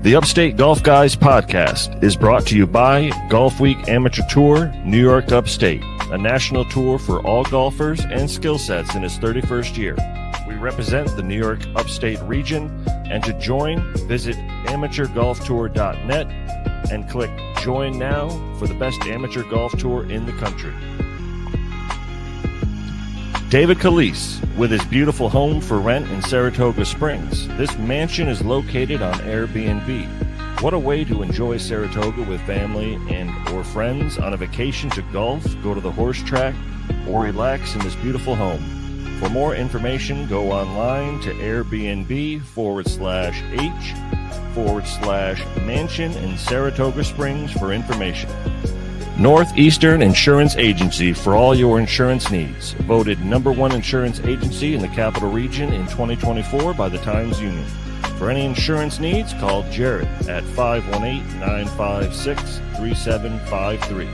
The Upstate Golf Guys podcast is brought to you by Golf Week Amateur Tour, New York to Upstate, a national tour for all golfers and skill sets in its 31st year. We represent the New York Upstate region, and to join, visit amateurgolftour.net and click Join Now for the best amateur golf tour in the country. David Calise, with his beautiful home for rent in Saratoga Springs. This mansion is located on Airbnb. What a way to enjoy Saratoga with family and or friends on a vacation to golf, go to the horse track, or relax in this beautiful home. For more information, go online to Airbnb/H/mansion in Saratoga Springs for information. Northeastern Insurance Agency for all your insurance needs. Voted #1 insurance agency in the Capital Region in 2024 by the Times Union. For any insurance needs, call Jared at 518-956-3753.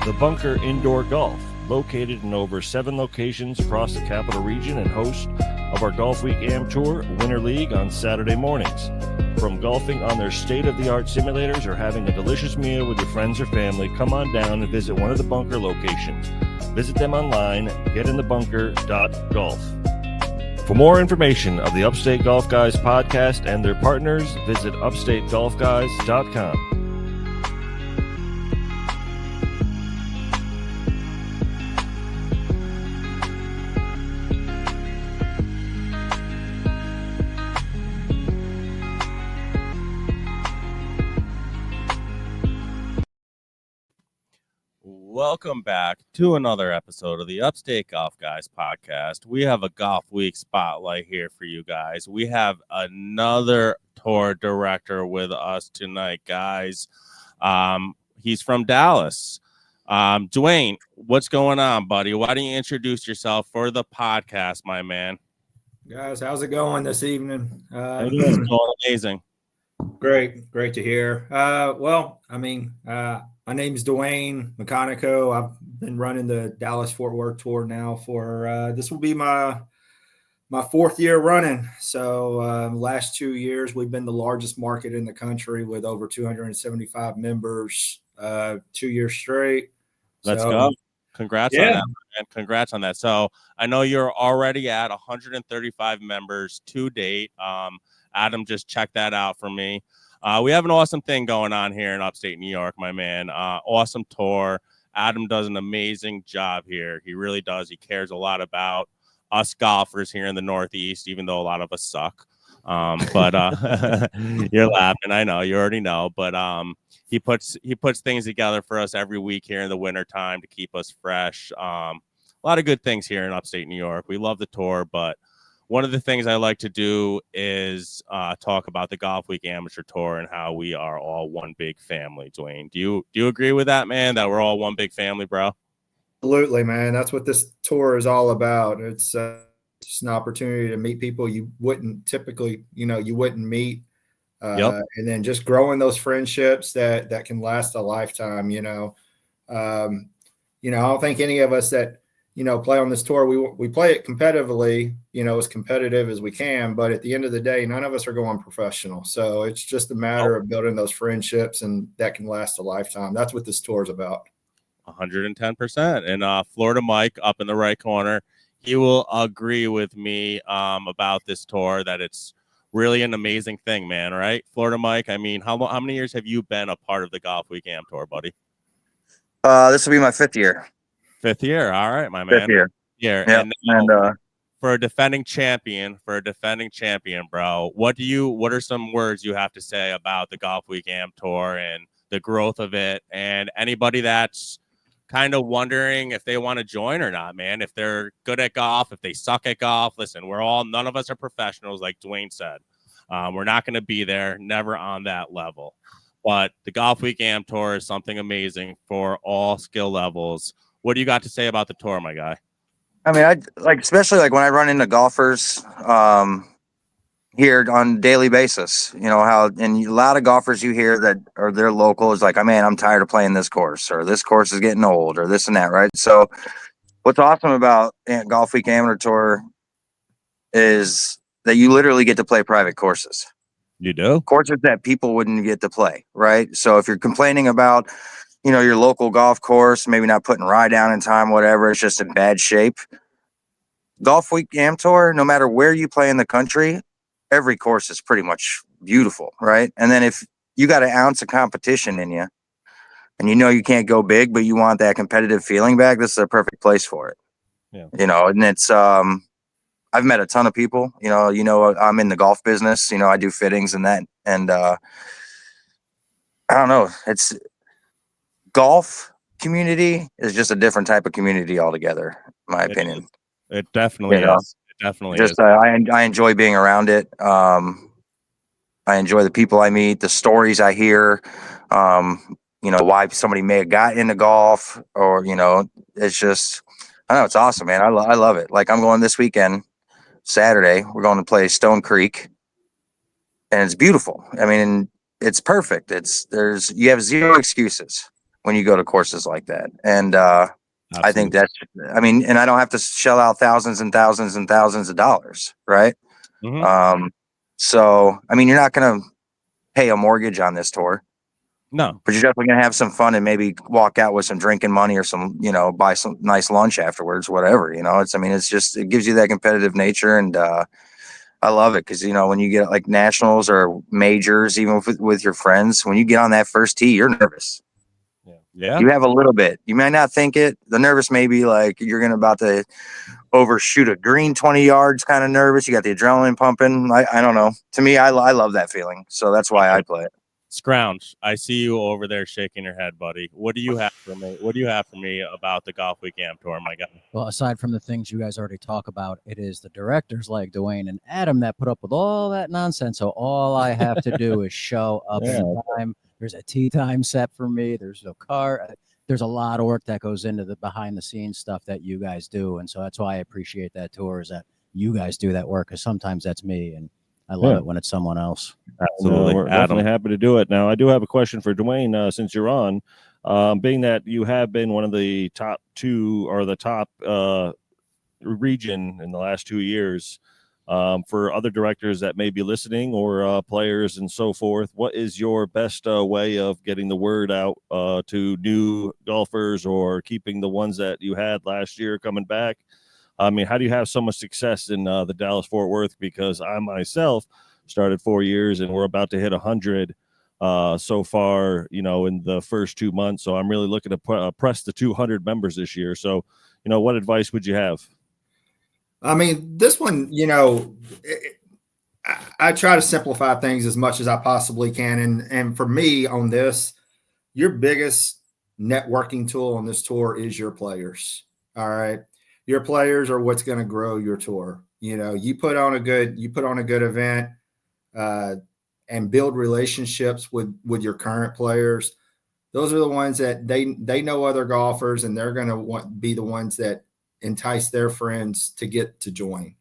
The Bunker Indoor Golf, located in over 7 locations across the Capital Region and host of our Golf Week Am Tour Winter League on Saturday mornings. From golfing on their state-of-the-art simulators or having a delicious meal with your friends or family, come on down and visit one of the Bunker locations. Visit them online, getinthebunker.golf. For more information of the Upstate Golf Guys podcast and their partners, visit upstategolfguys.com. Welcome back to another episode of the Upstate Golf Guys podcast. We have a Golf Week spotlight here for you guys. We have another tour director with us tonight, guys. He's from Dallas. DUANNE, what's going on, buddy? Why don't you introduce yourself for the podcast, my man? Guys, how's it going this evening? It's all amazing. Great to hear. My name's DUANNE MCCONNICO. I've been running the Dallas-Fort Worth tour now for this will be my 4th year running. So last 2 years, we've been the largest market in the country with over 275 members 2 years straight. Let's go. Congrats on that, man. Congrats on that. So I know you're already at 135 members to date. Adam just checked that out for me. We have an awesome thing going on here in upstate New York, my man. Awesome tour. Adam does an amazing job here. He really does. He cares a lot about us golfers here in the Northeast, even though a lot of us suck. But you're laughing. I know. You already know. But he puts things together for us every week here in the wintertime to keep us fresh. A lot of good things here in upstate New York. We love the tour, but one of the things I like to do is talk about the Golf Week Amateur Tour and how we are all one big family. DUANNE, do you agree with that, man? That we're all one big family, bro? Absolutely, man. That's what this tour is all about. It's just an opportunity to meet people you wouldn't typically, you wouldn't meet, and then just growing those friendships that can last a lifetime. I don't think any of us that play on this tour, we play it competitively, as competitive as we can. But at the end of the day, none of us are going professional. So it's just a matter of building those friendships, and that can last a lifetime. That's what this tour is about. 110%. And Florida Mike up in the right corner, he will agree with me about this tour, that it's really an amazing thing, man. Right? Florida Mike, I mean, how many years have you been a part of the Golf Week Am Tour, buddy? This will be my 5th year. 5th year. All right, my man. 5th year. Yeah. Yep. And for a defending champion, bro, what are some words you have to say about the Golf Week Am Tour and the growth of it, and anybody that's kind of wondering if they want to join or not, man? If they're good at golf, if they suck at golf, listen, none of us are professionals, like DUANNE said. We're not going to be there, never on that level. But the Golf Week Am Tour is something amazing for all skill levels. What do you got to say about the tour, my guy? I mean, especially when I run into golfers here on a daily basis, and a lot of golfers you hear that are their local is like, oh, man, I'm tired of playing this course, or this course is getting old, or this and that, right? So what's awesome about Golf Week Amateur Tour is that you literally get to play private courses. You do? Courses that people wouldn't get to play, right? So if you're complaining about, your local golf course, maybe not putting ride down in time, whatever, it's just in bad shape. Golf Week Am Tour, no matter where you play in the country, every course is pretty much beautiful, right? And then if you got an ounce of competition in you and you can't go big, but you want that competitive feeling back, this is a perfect place for it. Yeah. And it's I've met a ton of people, I'm in the golf business, I do fittings and that. And I don't know, it's golf community is just a different type of community altogether, in my opinion. It definitely is. It definitely is. I enjoy being around it. I enjoy the people I meet, the stories I hear, why somebody may have got into golf, or, it's just, I don't know, it's awesome, man. I love it. Like, I'm going this weekend, Saturday, we're going to play Stone Creek, and it's beautiful. I mean, it's perfect. You have zero excuses when you go to courses like that. And, I think and I don't have to shell out thousands and thousands and thousands of dollars. Right. Mm-hmm. So, you're not going to pay a mortgage on this tour. No, but you're definitely going to have some fun and maybe walk out with some drinking money or some, buy some nice lunch afterwards, whatever, it gives you that competitive nature. And, I love it. Cause when you get like nationals or majors, even with your friends, when you get on that first tee, you're nervous. Yeah. You have a little bit. You might not think it. The nervous may be like you're about to overshoot a green 20 yards, kind of nervous. You got the adrenaline pumping. I don't know. To me, I love that feeling. So that's why I play it. Scrounge, I see you over there shaking your head, buddy. What do you have for me? What do you have for me about the Golf Week Am Tour, my guy? Well, aside from the things you guys already talk about, it is the directors like Dwayne and Adam that put up with all that nonsense. So all I have to do is show up in time. There's a tea time set for me. There's no car. There's a lot of work that goes into the behind the scenes stuff that you guys do. And so that's why I appreciate that tour, is that you guys do that work, because sometimes that's me. And I love it when it's someone else. Absolutely. We're definitely happy to do it. Now, I do have a question for Dwayne, since you're on. Being that you have been one of the top two or the top region in the last 2 years, for other directors that may be listening, or players and so forth, what is your best way of getting the word out to new golfers, or keeping the ones that you had last year coming back? I mean, how do you have so much success in the Dallas-Fort Worth? Because I myself started 4 years, and we're about to hit 100 so far, in the first 2 months. So I'm really looking to press the 200 members this year. So, what advice would you have? I mean, this one, I try to simplify things as much as I possibly can. And for me on this, your biggest networking tool on this tour is your players. All right. Your players are what's going to grow your tour. You put on a good event, and build relationships with your current players. Those are the ones that they know other golfers, and they're going to be the ones that entice their friends to get to join.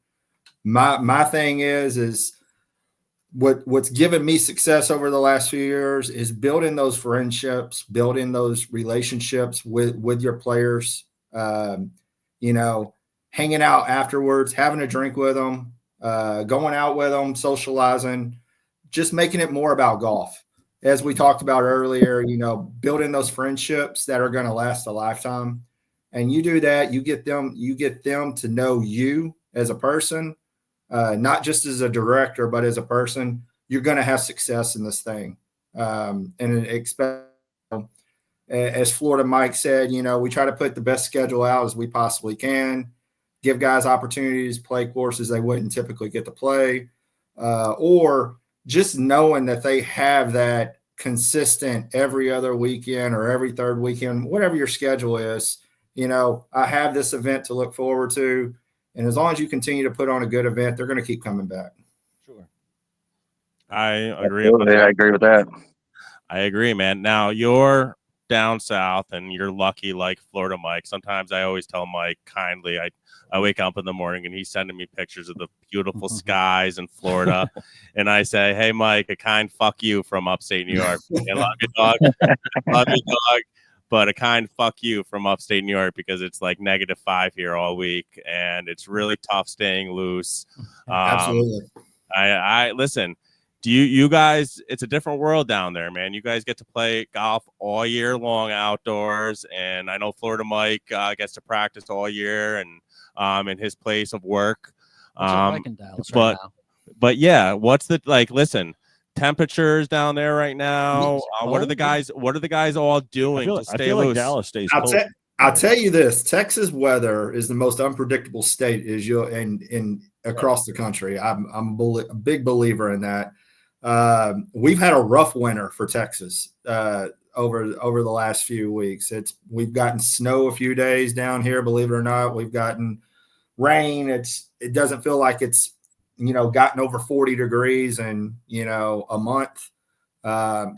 My thing is what's given me success over the last few years is building those friendships, building those relationships with your players, hanging out afterwards, having a drink with them, going out with them, socializing, just making it more about golf. As we talked about earlier, building those friendships that are going to last a lifetime. And you do that, you get them to know you as a person, not just as a director, but as a person. You're going to have success in this thing. And expect, as Florida Mike said, we try to put the best schedule out as we possibly can, give guys opportunities to play courses they wouldn't typically get to play, or just knowing that they have that consistent every other weekend or every third weekend, whatever your schedule is. I have this event to look forward to. And as long as you continue to put on a good event, they're going to keep coming back. Sure. I agree. I agree with that. I agree, man. Now, you're down south and you're lucky like Florida Mike. Sometimes I always tell Mike kindly, I wake up in the morning and he's sending me pictures of the beautiful skies in Florida. And I say, hey, Mike, a kind fuck you from upstate New York. I love you, dog. Love you, dog. But a kind fuck you from upstate New York, because it's like -5 here all week, and it's really tough staying loose. Absolutely. I listen, do you guys, it's a different world down there, man. You guys get to play golf all year long outdoors, and I know Florida Mike gets to practice all year and in his place of work. What's it like in Dallas right now? But yeah, what's the, like, listen, temperatures down there right now? What are the guys all doing to stay loose? Like Dallas stays cold. I'll tell you this: Texas weather is the most unpredictable state in across the country. I'm a big believer in that. We've had a rough winter for Texas over the last few weeks. We've gotten snow a few days down here, believe it or not. We've gotten rain. It doesn't feel like it's gotten over 40 degrees in a month.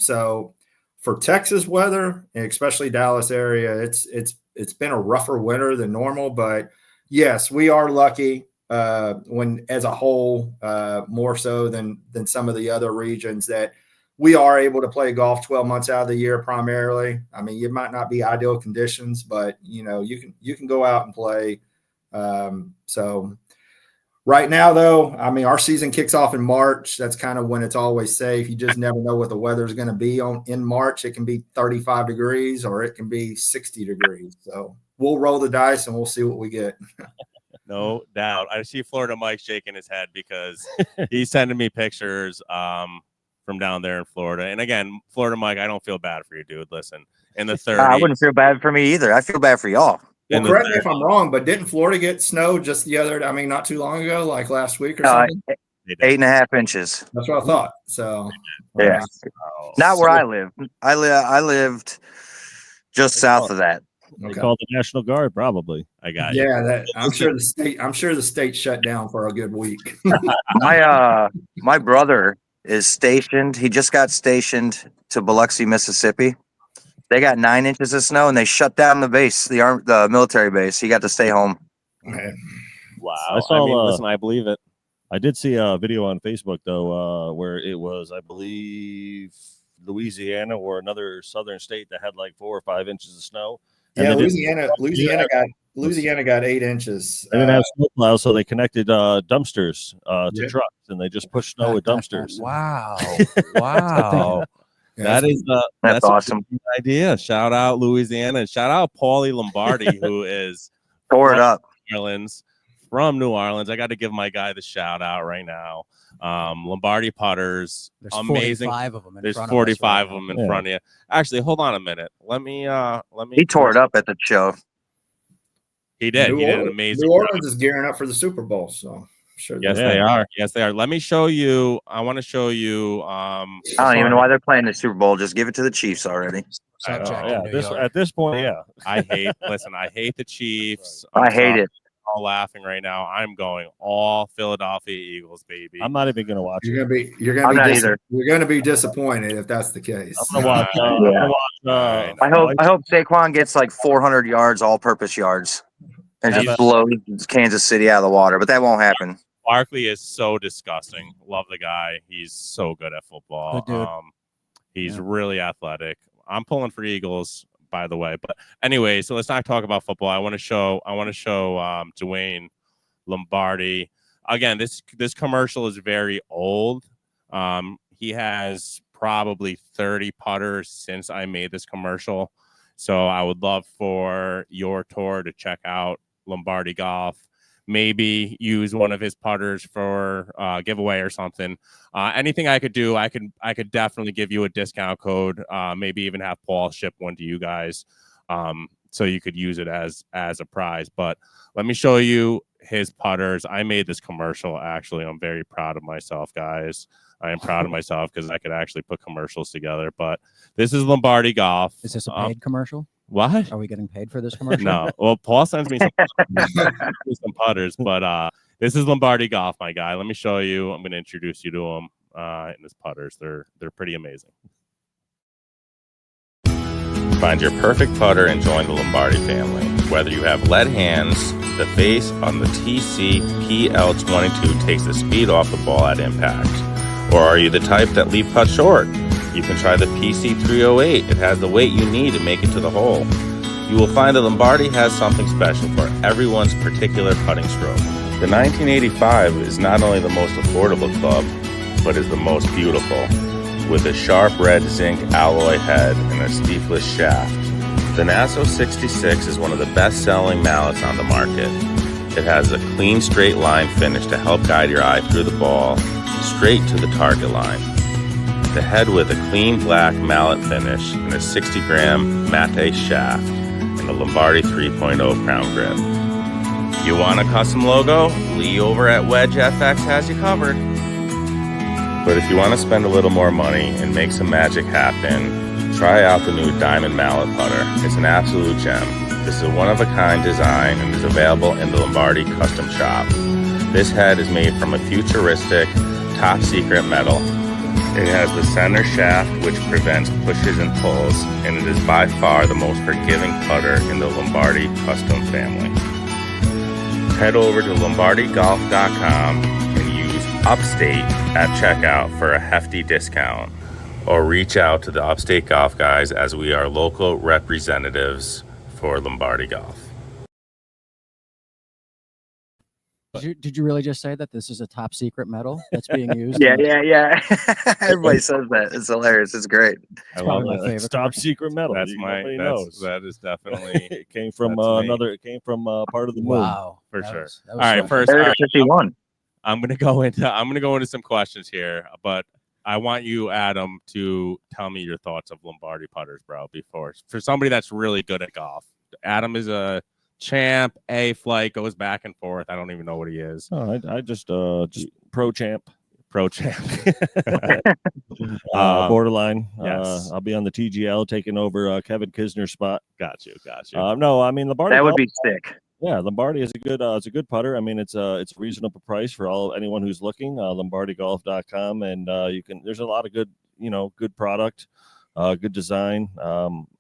So for Texas weather, and especially Dallas area, it's been a rougher winter than normal. But yes, we are lucky when as a whole, more so than some of the other regions, that we are able to play golf 12 months out of the year primarily. I mean, it might not be ideal conditions, but you can go out and play. So right now, though, I mean, our season kicks off in March. That's kind of when it's always safe. You just never know what the weather is going to be in March. It can be 35 degrees or it can be 60 degrees. So we'll roll the dice and we'll see what we get. No doubt. I see Florida Mike shaking his head because he's sending me pictures from down there in Florida. And again, Florida Mike, I don't feel bad for you, dude. Listen, in the 30s. I wouldn't feel bad for me either. I feel bad for y'all. Well, correct me if I'm wrong, but didn't Florida get snow just not too long ago, like last week or something? 8.5 inches. That's what I thought. So yeah, not where I live. I lived just south of that. They called the National Guard, probably. I got you. Yeah, I'm sure the state shut down for a good week. My brother is stationed. He just got stationed to Biloxi, Mississippi. They got 9 inches of snow and they shut down the base, the military base. He got to stay home. Man. Wow. Listen, I believe it. I did see a video on Facebook though, where it was, I believe, Louisiana or another southern state that had like 4 or 5 inches of snow. Yeah, Louisiana got 8 inches. They didn't have snowplows, so they connected dumpsters to trucks, and they just pushed snow with dumpsters. Wow. Wow. That's awesome. A good idea. Shout out Louisiana, and shout out Paulie Lombardi, who is tore it up. From New Orleans. I got to give my guy the shout out right now. Lombardi putters, there's amazing. 45 of them in There's front 45 of them in front of you. Actually, hold on a minute. Let me. He tore it up at the show. He did. He did an amazing. New Orleans is gearing up for the Super Bowl, so. Sure. Yes, they are. Yes, they are. Let me show you. I want to show you. I don't even know why they're playing the Super Bowl. Just give it to the Chiefs already. At this point, yeah. I hate the Chiefs. I hate it. All laughing right now. I'm going all Philadelphia Eagles, baby. I'm not even going to watch. You're going to be disappointed if that's the case. I'm going to watch. I hope Saquon gets like 400 yards, all-purpose yards, and just blows Kansas City out of the water. But that won't happen. Barkley is so disgusting. Love the guy. He's so good at football. Good dude. He's really athletic. I'm pulling for Eagles, by the way. But anyway, so let's not talk about football. I want to show Dwayne Lombardi. Again, this commercial is very old. He has probably 30 putters since I made this commercial. So I would love for your tour to check out Lombardi Golf. Maybe use one of his putters for giveaway or something. Anything I could do, I could definitely give you a discount code. Maybe even have Paul ship one to you guys, so you could use it as a prize. But let me show you his putters. I made this commercial. Actually, I'm very proud of myself, guys. I am proud of myself because I could actually put commercials together. But this is Lombardi Golf. Is this a paid commercial? What? Are we getting paid for this commercial? No. Well, Paul sends me some putters, but this is Lombardi Golf, my guy. Let me show you. I'm going to introduce you to him in his putters. They're pretty amazing. Find your perfect putter and join the Lombardi family. Whether you have lead hands, the face on the TC PL22 takes the speed off the ball at impact. Or are you the type that leave putt short? You can try the PC308. It has the weight you need to make it to the hole. You will find that Lombardi has something special for everyone's particular putting stroke. The 1985 is not only the most affordable club, but is the most beautiful. With a sharp red zinc alloy head and a steepless shaft, the Nasso 66 is one of the best-selling mallets on the market. It has a clean straight line finish to help guide your eye through the ball, straight to the target line. The head with a clean black mallet finish and a 60-gram mate shaft and a Lombardi 3.0 crown grip. You want a custom logo? Lee over at Wedge FX has you covered. But if you want to spend a little more money and make some magic happen, try out the new Diamond Mallet Putter. It's an absolute gem. This is a one-of-a-kind design and is available in the Lombardi Custom Shop. This head is made from a futuristic, top-secret metal. It has the center shaft which prevents pushes and pulls, and it is by far the most forgiving putter in the Lombardi Custom family. Head over to lombardygolf.com and use Upstate at checkout for a hefty discount, or reach out to the Upstate Golf guys as we are local representatives for Lombardi Golf. Did you really just say that this is a top secret metal that's being used? Yeah. Everybody says that. It's hilarious. It's great. I love my it. favorite. It's top secret metal. That's Nobody knows. that is definitely It came from That's me. It came from part of the moon. Wow, for that sure. was All right, special. first, Area 51. I'm gonna go into some questions here, but I want you, Adam, to tell me your thoughts of Lombardi putters, bro. For somebody that's really good at golf. Adam is a champ, A flight, goes back and forth. I don't even know what he is. Oh, I just pro champ. Borderline. Yes. I'll be on the TGL taking over Kevin Kisner's spot. Got you. No, I mean Lombardi. That would Golf, be sick. yeah, Lombardi is a good putter. I mean, it's a reasonable price for anyone who's looking. LombardiGolf.com, and there's a lot of good product, good design.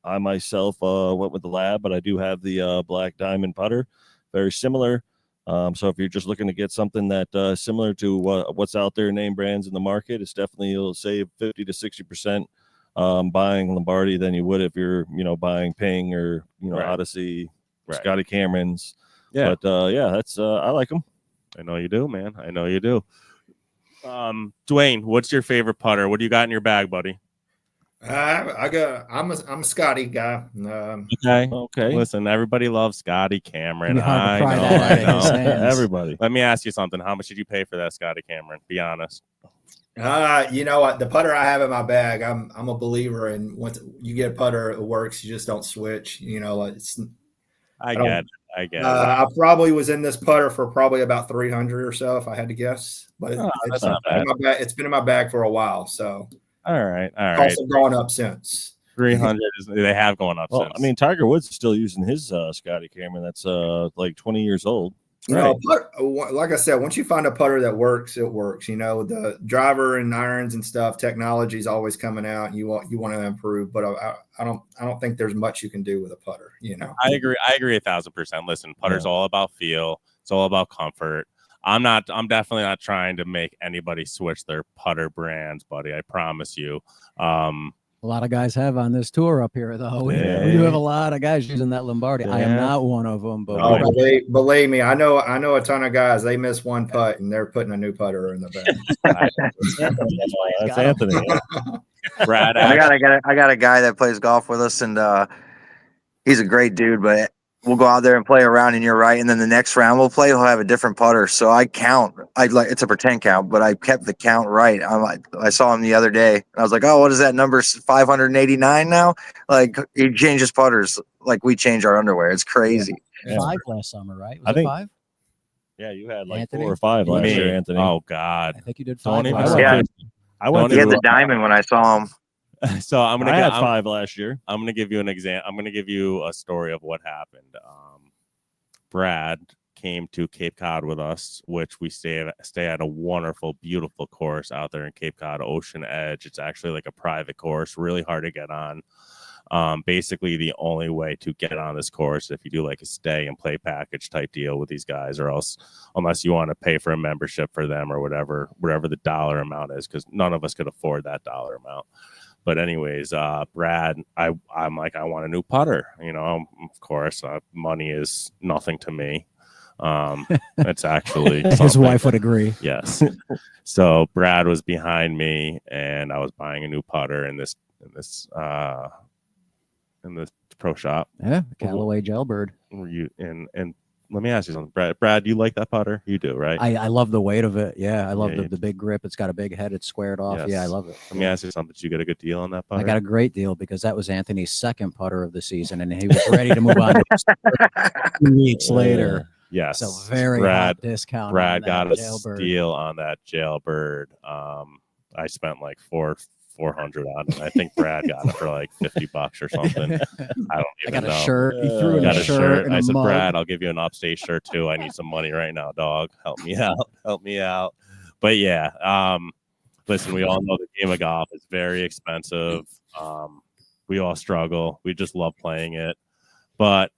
I myself went with the Lab, but I do have the Black Diamond putter, very similar. So if you're just looking to get something that similar to what's out there, name brands in the market, it's definitely, you'll save 50 to 60% buying Lombardi than you would if you're buying Ping or Right. Odyssey, Right. Scotty Camerons. Yeah. But that's I like them. I know you do, man. I know you do. Dwayne, what's your favorite putter? What do you got in your bag, buddy? I'm a Scotty guy. Okay. Listen, everybody loves Scotty Cameron. It'd be hard to I pry know, that I out of his know. hands. Everybody. Let me ask you something. How much did you pay for that Scotty Cameron? Be honest. You know what? The putter I have in my bag, I'm a believer in. Once you get a putter, it works. You just don't switch. I get it. I probably was in this putter for probably about 300 or so, if I had to guess. But that's not bad. it's been in my bag for a while, so All right. also gone up since. 300 they have gone up Well, since. I mean, Tiger Woods is still using his Scotty Cameron. That's like 20 years old. Right. Like I said, once you find a putter that works, it works. The driver and irons and stuff, technology is always coming out, and you want to improve. But I don't think there's much you can do with a putter. I agree 1,000%. Listen, putter's all about feel. It's all about comfort. I'm definitely not trying to make anybody switch their putter brands, buddy. I promise you. A lot of guys have on this tour up here, though. We do have a lot of guys using that Lombardi. I am not one of them, but believe me, I know a ton of guys. They miss one putt and they're putting a new putter in the bag. That's Anthony. Brad, I got a guy that plays golf with us, and he's a great dude. But we'll go out there and play around, and you're right. And then the next round we'll play, he'll have a different putter. So I count. It's a pretend count, but I kept the count right. I saw him the other day. And I was like, oh, what is that number? 589 now? Like, he changes putters like we change our underwear. It's crazy. Yeah. 5 last summer, right? I think 5? Yeah, you had like Anthony? 4 or 5 last year, Anthony. Oh God. I think you did Don't 5. even last say year. it. I went He had through the diamond when I saw him. So I'm gonna I had get 5 last year. I'm gonna give you an example. I'm gonna give you a story of what happened. Brad came to Cape Cod with us, which we stay at a wonderful, beautiful course out there in Cape Cod, Ocean Edge. It's actually like a private course, really hard to get on. Basically, the only way to get on this course if you do like a stay and play package type deal with these guys, or else unless you want to pay for a membership for them or whatever the dollar amount is, because none of us could afford that dollar amount. But anyways, Brad, I'm like, I want a new putter. Of course, money is nothing to me. It's actually His something. wife would agree. Yes. So Brad was behind me, and I was buying a new putter in this pro shop. Yeah, Callaway Jailbird. Were you and let me ask you something, Brad, you like that putter? You do, right? I love the weight of it. Yeah, I love Yeah, the big grip. It's got a big head. It's squared off. Yes. Yeah, I love it. Let me ask you something. Did you get a good deal on that putter? I got a great deal because that was Anthony's second putter of the season, and he was ready to move on to 2 weeks later. Yes. So very hot discount. Brad on got that a Jailbird. steal on that Jailbird. I spent like $400 on it. I think Brad got it for like $50 or something. I don't even got a know. shirt. He threw in Got a shirt. And I said, mug. Brad, I'll give you an Upstate shirt too. I need some money right now, dog. Help me out. Help me out. But yeah, listen, we all know the game of golf is very expensive. We all struggle. We just love playing it. But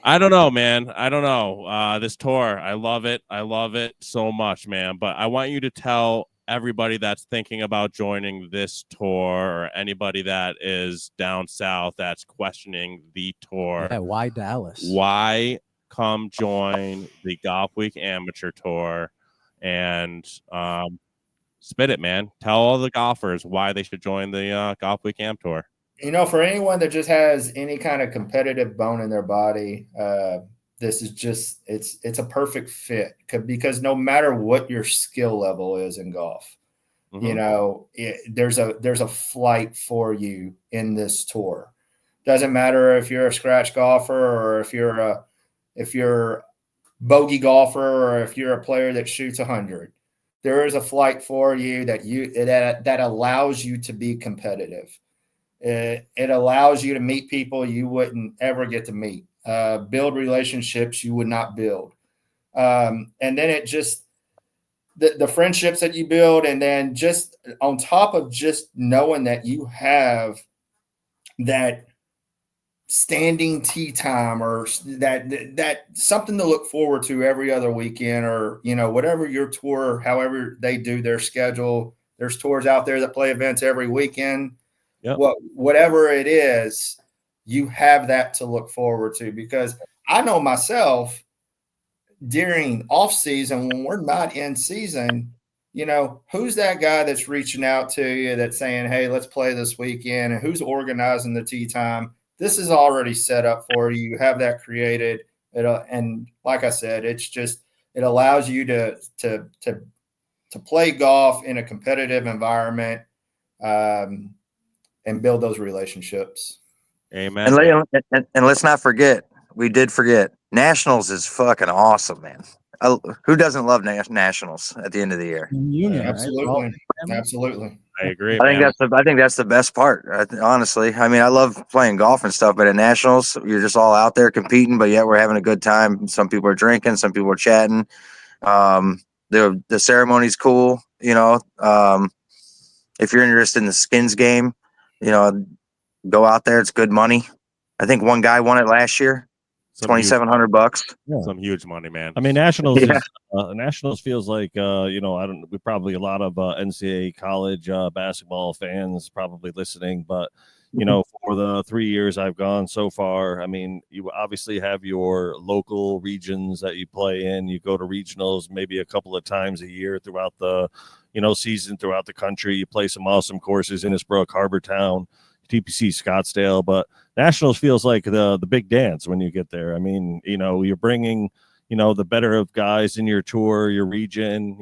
I don't know, man. I don't know. This tour, I love it. I love it so much, man. But I want you to tell everybody that's thinking about joining this tour, or anybody that is down south that's questioning the tour. Yeah, why Dallas? Why come join the Golf Week Amateur Tour and spit it, man. Tell all the golfers why they should join the Golf Week Am Tour. For anyone that just has any kind of competitive bone in their body, this is just it's a perfect fit because no matter what your skill level is in golf, there's a flight for you in this tour. Doesn't matter if you're a scratch golfer or if you're a bogey golfer or if you're a player that shoots 100. There is a flight for you that allows you to be competitive. It allows you to meet people you wouldn't ever get to meet, build relationships you would not build. And then it just, the friendships that you build, and then just on top of just knowing that you have that standing tee time or that something to look forward to every other weekend, or, whatever your tour, however they do their schedule. There's tours out there that play events every weekend. Yep. Whatever it is, you have that to look forward to, because I know myself during off season, when we're not in season, who's that guy that's reaching out to you that's saying, hey, let's play this weekend, and who's organizing the tee time? This is already set up for you. You have that created. And like I said, it's just, it allows you to play golf in a competitive environment, and build those relationships. Amen. And let's not forget, we did forget, Nationals is fucking awesome, man. Who doesn't love Nationals at the end of the year? Union, Absolutely. right? Absolutely. I agree. I think that's the best part. Honestly, I mean, I love playing golf and stuff, but at Nationals, you're just all out there competing, but yet we're having a good time. Some people are drinking, some people are chatting. The ceremony's cool. If you're interested in the skins game, go out there. It's good money. I think one guy won it last year. $2,700. Yeah. Some huge money, man. I mean, Nationals Nationals feels like we probably a lot of NCAA college basketball fans probably listening, but for the 3 years I've gone so far, I mean, you obviously have your local regions that you play in. You go to regionals maybe a couple of times a year throughout the season throughout the country. You play some awesome courses, Innisbrook, Harbortown, TPC Scottsdale, but Nationals feels like the big dance when you get there. I mean, you're bringing, the better of guys in your tour, your region,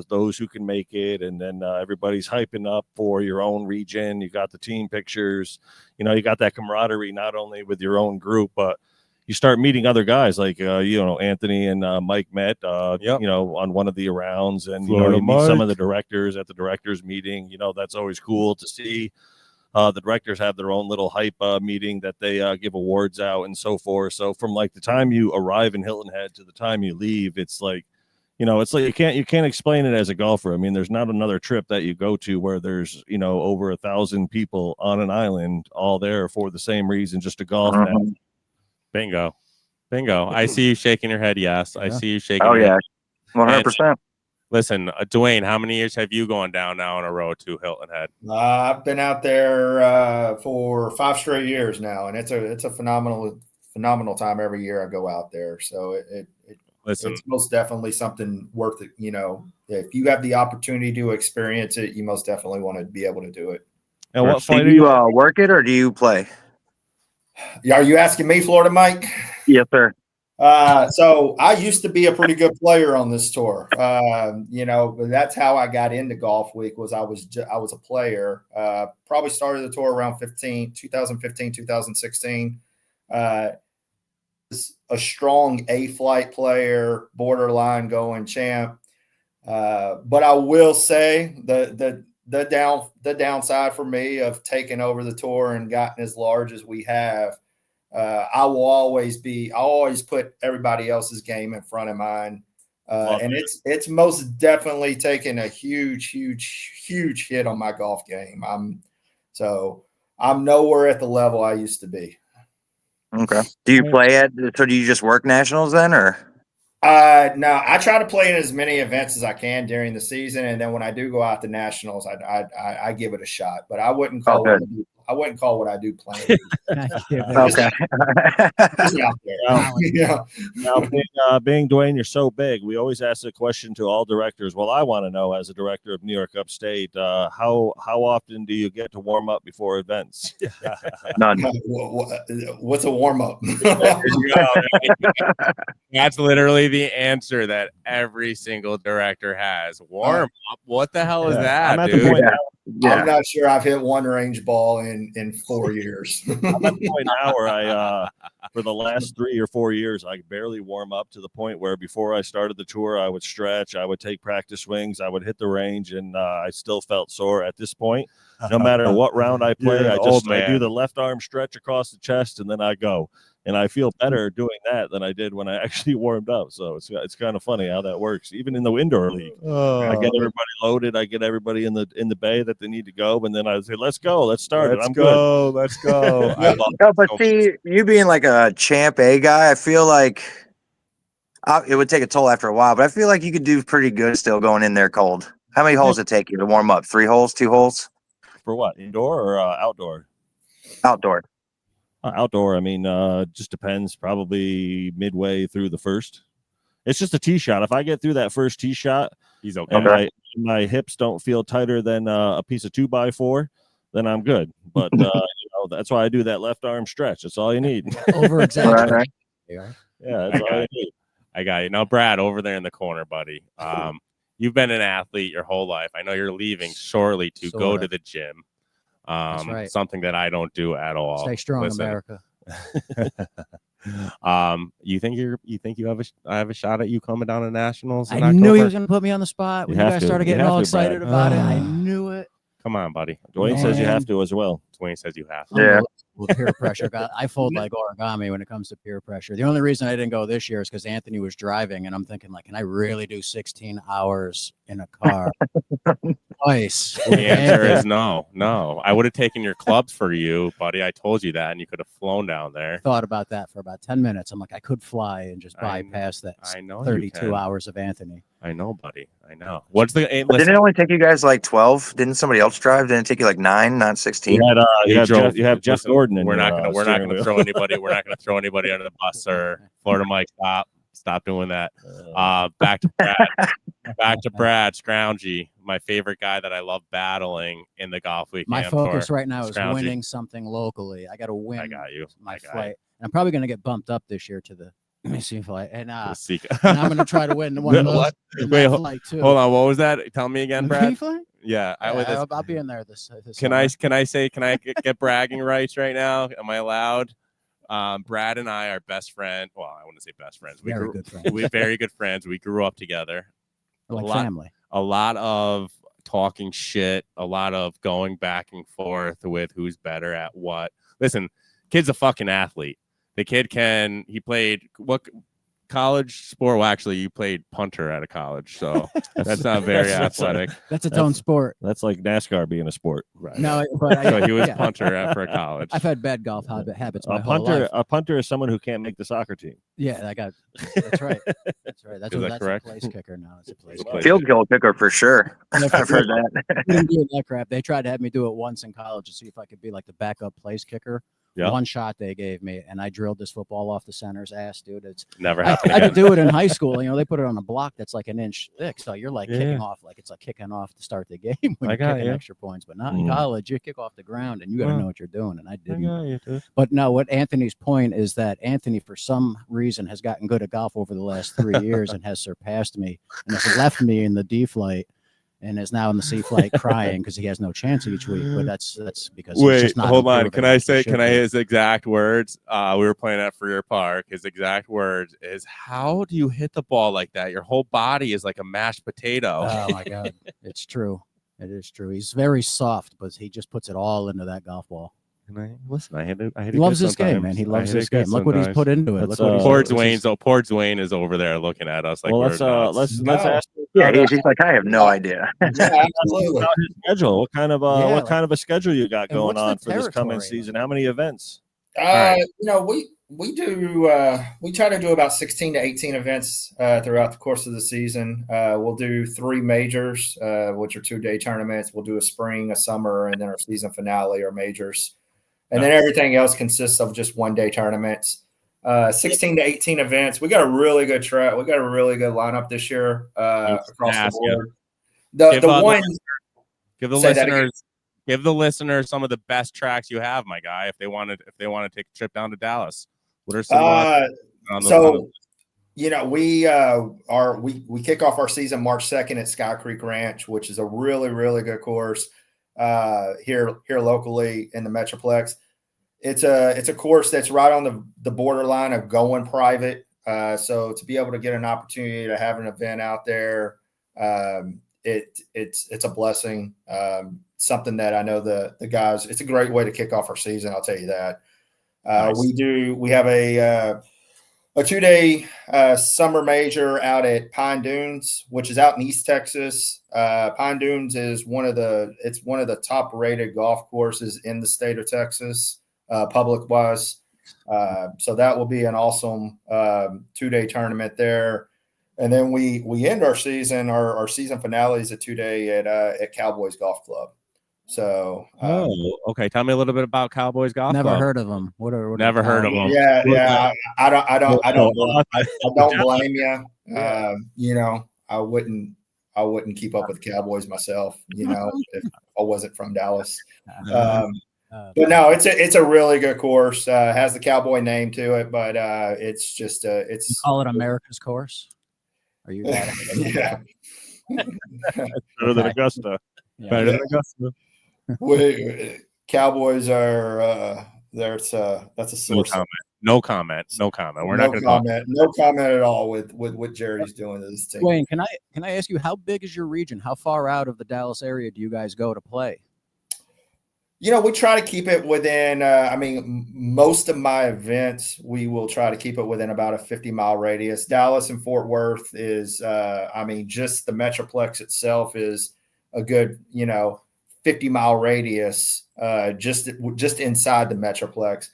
those who can make it. And then everybody's hyping up for your own region. You got the team pictures, you got that camaraderie, not only with your own group, but you start meeting other guys like, Anthony and Mike met, on one of the rounds, and, you meet some of the directors at the directors meeting. That's always cool to see. The directors have their own little hype meeting that they give awards out and so forth. So from like the time you arrive in Hilton Head to the time you leave, it's like, it's like you can't explain it as a golfer. I mean, there's not another trip that you go to where there's, over 1,000 people on an island all there for the same reason, just to golf. Bingo. I see you shaking your head. Yes. I see you shaking. Oh, your head. 100%. Listen, Dwayne, how many years have you gone down now in a row to Hilton Head? I've been out there for 5 straight years now, and it's a phenomenal time every year I go out there. So Listen, it's most definitely something worth it. You know, if you have the opportunity to experience it, you most definitely want to be able to do it. And what Do fight are you you? work it or do you play? Are you asking me, Florida Mike? Yes, sir. So I used to be a pretty good player on this tour. You know, but that's how I got into Golf Week. Was I was a player. Probably started the tour around 2015, 2016. A strong A-flight player, borderline going champ. But I will say the downside for me of taking over the tour and gotten as large as we have, I'll always put everybody else's game in front of mine. And it's most definitely taken a huge hit on my golf game. I'm nowhere at the level I used to be. Okay. Do you play at? So do you just work nationals then, or? No, I try to play in as many events as I can during the season, and then when I do go out to nationals, I give it a shot. But I wouldn't call what I do playing. Okay. Just out there. Yeah. Now, being Dwayne, you're so big. We always ask the question to all directors. Well, I want to know, as a director of New York Upstate, how often do you get to warm up before events? None. What's a warm up? That's literally the answer that every single director has. Warm up? What the hell is that, I'm at dude? the point I'm not sure I've hit one range ball in 4 years. I'm at the point now where I, for the last 3 or 4 years, I barely warm up, to the point where before I started the tour, I would stretch, I would take practice swings, I would hit the range, and I still felt sore. At this point, no matter what round I play, I do the left arm stretch across the chest, and then I go. And I feel better doing that than I did when I actually warmed up. So it's kind of funny how that works. Even in the indoor league, I get everybody loaded. I get everybody in the bay that they need to go, and then I say, "Let's go, let's start it. I'm good. Let's go." No, but see, you being like a champ A guy, I feel like it would take a toll after a while. But I feel like you could do pretty good still going in there cold. How many holes did it take you to warm up? 3 holes, 2 holes? For what, indoor or outdoor? Outdoor. Outdoor, I mean, just depends. Probably midway through the first. It's just a tee shot. If I get through that first tee shot, he's okay. And my hips don't feel tighter than a piece of 2x4, then I'm good. But you know, that's why I do that left arm stretch. That's all you need. Over exaggerate. Yeah, that's all you need. I got you. Now, Brad, over there in the corner, buddy. You've been an athlete your whole life. I know you're leaving shortly to go to the gym. That's right. Something that I don't do at all. Stay strong, America. You think I have a shot at you coming down to nationals? I knew he was going to put me on the spot when you guys started getting all excited Brad. about it. I knew it. Come on, buddy. Dwayne says you have to as well. Dwayne says you have to. Yeah. With peer pressure, I fold like origami when it comes to peer pressure. The only reason I didn't go this year is because Anthony was driving, and I'm thinking, like, can I really do 16 hours in a car? Twice. The answer is no. I would have taken your clubs for you, buddy. I told you that, and you could have flown down there. Thought about that for about 10 minutes. I'm like, I could fly and just bypass that. I know 32 hours of Anthony. I know, buddy. I know. What's the? Didn't it only take you guys like 12? Didn't somebody else drive? Didn't it take you like 9, not 16? You have Jeff Gordon. We're not gonna throw anybody. We're not gonna throw anybody under the bus, sir. Florida Mike, stop doing that. Back to Brad Scrounge, my favorite guy that I love battling in the Golf Week. My focus right now is winning something locally. I got to win. I got you. My flight. And I'm probably going to get bumped up this year to the Missing flight, and I'm going to try to win one of those. Wait, hold on. What was that? Tell me again, Brad. Yeah, I'll be in there this Can I get bragging rights right now? Am I allowed? Brad and I are best friends. Well, I want to say best friends. We're very good friends. We grew up together. Like family. A lot of talking shit. A lot of going back and forth with who's better at what. Listen, kid's a fucking athlete. The kid he played what college sport? Well, actually, you played punter at a college, so that's not very athletic. That's its own sport. That's like NASCAR being a sport. Right. No, but so he was punter after a college. I've had bad golf habits my whole life. A punter is someone who can't make the soccer team. Yeah, that's right. That's right. That's correct? A place kicker now. It's a place field goal kicker for sure. I've heard that. Didn't do that crap. They tried to have me do it once in college to see if I could be like the backup place kicker. One shot they gave me, and I drilled this football off the center's ass, dude. It's Never I happened had to again. do it in high school. You know, they put it on a block that's like an inch thick, so you're like Yeah. kicking off, like it's like kicking off to start the game when I you're got kicking you. extra points. But not in college. You kick off the ground, and you got to Well, know what you're doing, and I I didn't. got you, dude. But no, what Anthony's point is that Anthony, for some reason, has gotten good at golf over the last 3 years and has surpassed me and has left me in the D flight and is now in the C flight crying because he has no chance each week. But that's because he's Wait, just not hold on. improving Can I like he say? should Can I be. his exact words? We were playing at Freer Park. His exact words is, "How do you hit the ball like that? Your whole body is like a mashed potato." Oh my God, it's true. It is true. He's very soft, but he just puts it all into that golf ball. And I hit it. He loves this game, man. He loves this game. Look what he's put into it. Let's, Look what he's Poor done. Poor Dwayne is over there looking at us like Well, we're let's nuts. let's ask. Yeah, he's like, I have no idea. Yeah, absolutely. About his schedule. What kind of Yeah, what like- kind of a schedule you got And going what's the on for this coming territory, season? like? How many events? right. You know, we do we try to do about 16 to 18 events throughout the course of the season. We'll do 3 majors, which are 2-day tournaments. We'll do a spring, a summer, and then our season finale are majors. And then everything else consists of just 1-day tournaments. 16 to 18 events. We got a really good track. We got a really good lineup this year across the board. Give the listeners some of the best tracks you have, my guy. If they want to take a trip down to Dallas, what are some? You know, we kick off our season March 2nd at Sky Creek Ranch, which is a really, really good course here locally in the Metroplex. It's a course that's right on the borderline of going private. So to be able to get an opportunity to have an event out there, it's a blessing. Something that I know the guys. It's a great way to kick off our season. I'll tell you that. Nice. We have a 2-day summer major out at Pine Dunes, which is out in East Texas. Pine Dunes is one of the top rated golf courses in the state of Texas, public wise. So that will be an awesome 2-day tournament there. And then we end our season. Our season finale is a 2-day at Cowboys Golf Club. So, okay. Tell me a little bit about Cowboys Golf Never Club. heard of them. What Never heard of them. Yeah. I don't blame you. You know, I wouldn't keep up with the Cowboys myself. You know, if I wasn't from Dallas. But no, it's a really good course. Has the Cowboy name to it, but it's just You call it America's course. Are you that? yeah. Better than Augusta. Yeah. Better than Augusta. Cowboys are that's a source. No comment. We're not going to comment. No comment at all with what Jerry's doing to this team. Wayne, can I ask you, how big is your region? How far out of the Dallas area do you guys go to play? You know, we try to keep it within. Most of my events, we will try to keep it within about a 50-mile radius. Dallas and Fort Worth is, just the Metroplex itself is a good, 50-mile radius, just inside the Metroplex.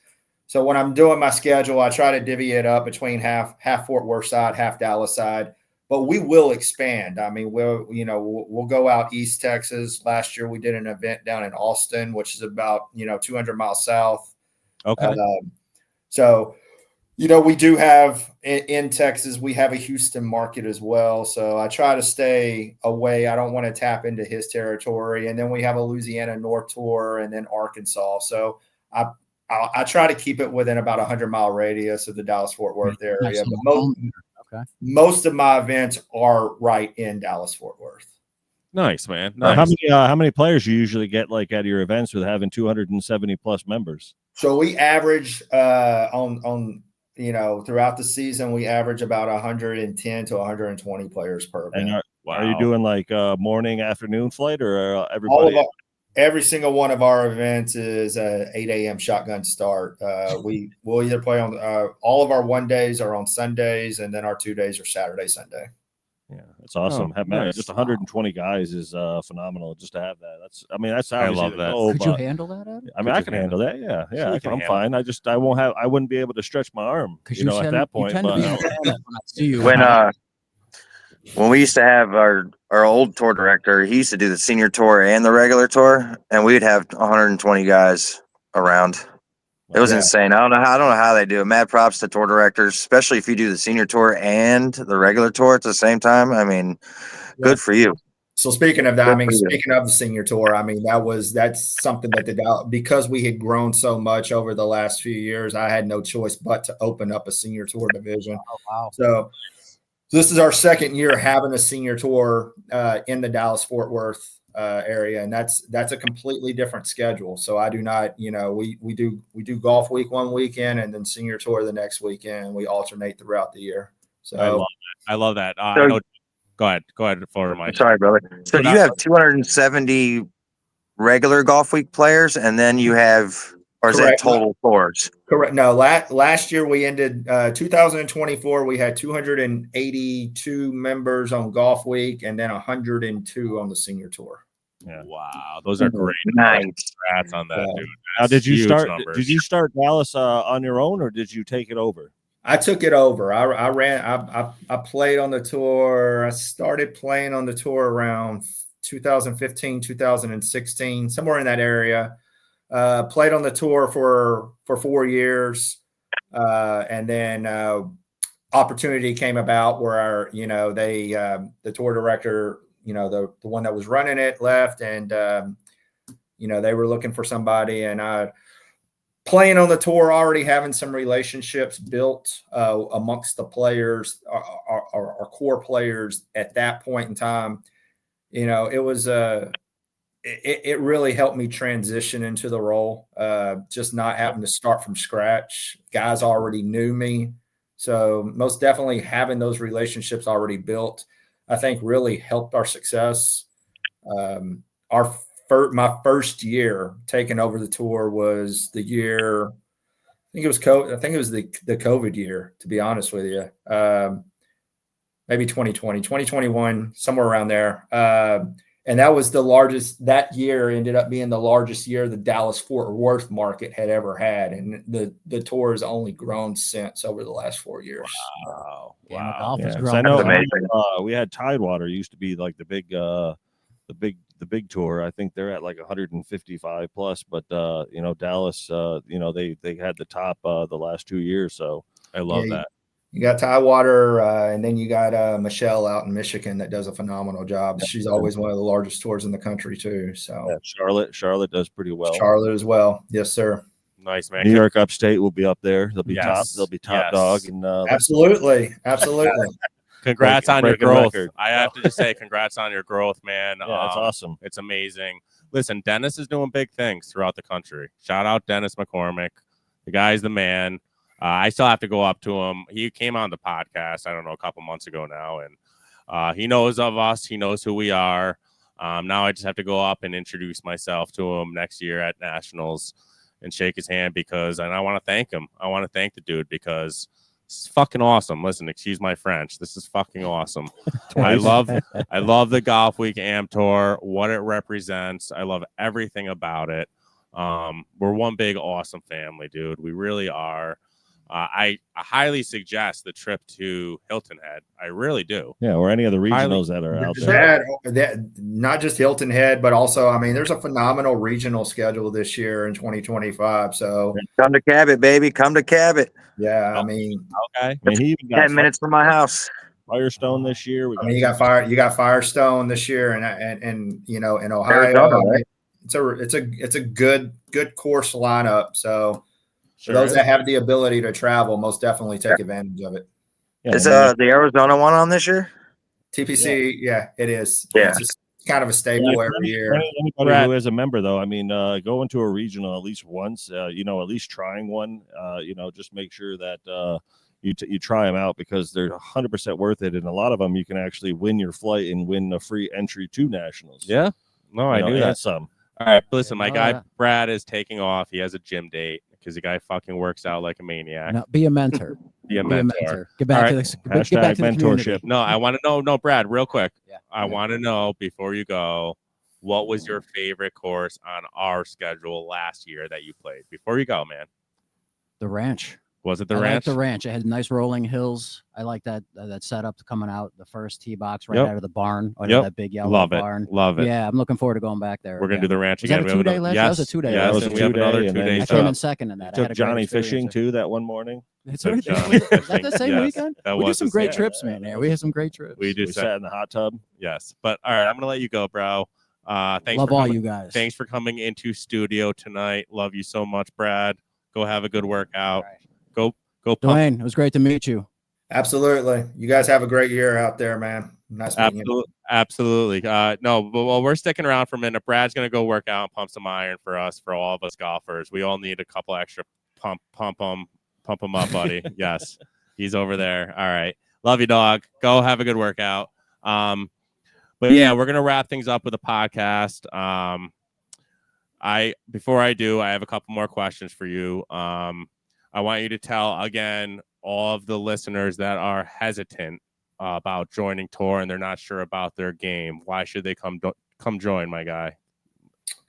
So when I'm doing my schedule, I try to divvy it up between half Fort Worth side, half Dallas side. But we will expand. I mean, we'll go out East Texas. Last year we did an event down in Austin, which is about 200 miles south. Okay. So we do have in Texas, we have a Houston market as well. So I try to stay away. I don't want to tap into his territory. And then we have a Louisiana North Tour and then Arkansas. So I try to keep it within about 100-mile radius of the Dallas-Fort Worth area. But most of my events are right in Dallas-Fort Worth. Nice, man. Nice. How many players you usually get like at your events with having 270 plus members? So we average on throughout the season, we average about 110 to 120 players per event. And are you doing like morning, afternoon flight, or everybody? Every single one of our events is a 8 a.m. shotgun start. We'll either play on all of our 1 days are on Sundays, and then our 2 days are Saturday, Sunday. Yeah, that's awesome. Nice. Just 120 guys is phenomenal. Just to have that. That's I love that. Could you handle that, Adam? I can handle that. Yeah. can I'm handle fine. I wouldn't be able to stretch my arm. At that point. When I see you. When we used to have our old tour director, he used to do the senior tour and the regular tour, and we'd have 120 guys around. It was insane. I don't know how they do it. Mad props to tour directors, especially if you do the senior tour and the regular tour at the same time. I mean, good for you. So speaking of that, speaking of the senior tour, I mean, that's something that because we had grown so much over the last few years, I had no choice but to open up a senior tour division. Oh, wow. So this is our second year having a senior tour in the Dallas-Fort Worth area, and that's a completely different schedule. So I do not, we do golf week one weekend and then senior tour the next weekend. We alternate throughout the year. So I love that. I know. Go ahead for Mike. Sorry, brother. So do you have 270 regular golf week players, and then you have, or is it total tours? Correct. No, last year we ended 2024. We had 282 members on Golf Week, and then 102 on the senior tour. Yeah. Wow, those are great. Nice. Congrats on that, dude. Now, did you start Dallas on your own, or did you take it over? I took it over. I played on the tour. I started playing on the tour around 2015, 2016, somewhere in that area. Played on the tour for 4 years. And then opportunity came about where the tour director, the one that was running it left, and they were looking for somebody, and I playing on the tour, already having some relationships built amongst the players, our core players at that point in time. It was it really helped me transition into the role, just not having to start from scratch. Guys already knew me. So most definitely having those relationships already built, I think really helped our success. My first year taking over the tour was the year, I think it was the COVID year, to be honest with you. Maybe 2020, 2021, somewhere around there. And that was the largest, that year ended up being the largest year the Dallas-Fort Worth market had ever had. And the tour has only grown since over the last 4 years. Wow. Golf Yeah, has 'cause grown. I know we had Tidewater used to be like the big tour. I think they're at like 155 plus, but Dallas, they had the top the last 2 years. So I love that. You got Tidewater, and then you got Michelle out in Michigan that does a phenomenal job. She's always one of the largest tours in the country too. So Charlotte does pretty well. Charlotte as well. Yes, sir. Nice, man. New York Upstate will be up there. They'll be top dog. And absolutely. Congrats on your growth. I have to just say congrats on your growth, man. Yeah, that's awesome. It's amazing. Listen, Dennis is doing big things throughout the country. Shout out Dennis McCormick. The guy's the man. I still have to go up to him. He came on the podcast, I don't know, a couple months ago now, and he knows of us. He knows who we are. Now I just have to go up and introduce myself to him next year at Nationals and shake his hand and I want to thank him. I want to thank the dude because it's fucking awesome. Listen, excuse my French. This is fucking awesome. I love the Golf Week Am Tour, what it represents. I love everything about it. We're one big awesome family, dude. We really are. I highly suggest the trip to Hilton Head. I really do. Yeah, or any of the regionals that are out there. Not just Hilton Head, but also, I mean, there's a phenomenal regional schedule this year in 2025. So come to Cabot, baby. Come to Cabot. Yeah, I mean, okay. He even got 10 minutes from my house. Firestone this year. You got Firestone this year, and in Ohio, Arizona, right? It's a good course lineup. So for those that have the ability to travel, most definitely take advantage of it. Yeah, is the Arizona one on this year? TPC, yeah it is. Yeah. It's just kind of a staple every year. Anybody who is a member, though, I mean, go into a regional at least once. At least trying one. Just make sure that you try them out because they're 100% worth it, and a lot of them you can actually win your flight and win a free entry to nationals. Yeah, no, I knew that. Some. All right, listen, my guy Brad is taking off. He has a gym date because the guy fucking works out like a maniac. No, be a mentor. Be a mentor. Get back to the mentorship. community. No, I want to know, Brad, real quick. Yeah. I want to know before you go, what was your favorite course on our schedule last year that you played? Before you go, man. The ranch. Was it the I like ranch? the ranch. It had nice rolling hills. I like that setup coming out the first tee box right Yep. out of the barn. Yep. That big yellow Love barn. it. Love it. Yeah, I'm looking forward to going back there. We're gonna do the ranch Was again. that a 2-day last? Yes. That was a 2-day. Yes, was and a we have 2-day, another and then 2 days. I came in second in that. I Took had a great Johnny experience fishing there. too that one morning. It's Took right. Johnny Is that the fishing. same Yes, weekend? that We do was some the great same- trips, man. There, we have some great trips. We just sat in the hot tub. Yes, but all right, I'm gonna let you go, bro. Thanks Love for all coming. you guys. Thanks for coming into studio tonight. Love you so much, Brad. Go have a good workout. Go pump. Dwayne, it was great to meet you. Absolutely. You guys have a great year out there, man. Nice meeting you. Absolutely. No, but well, we're sticking around for a minute. Brad's gonna go work out and pump some iron for us, for all of us golfers. We all need a couple extra pump them up, buddy. Yes, he's over there. All right, love you, dog. Go have a good workout. But yeah, we're gonna wrap things up with a podcast. Before I do, I have a couple more questions for you. I want you to tell again all of the listeners that are hesitant about joining tour and they're not sure about their game. Why should they come join, my guy?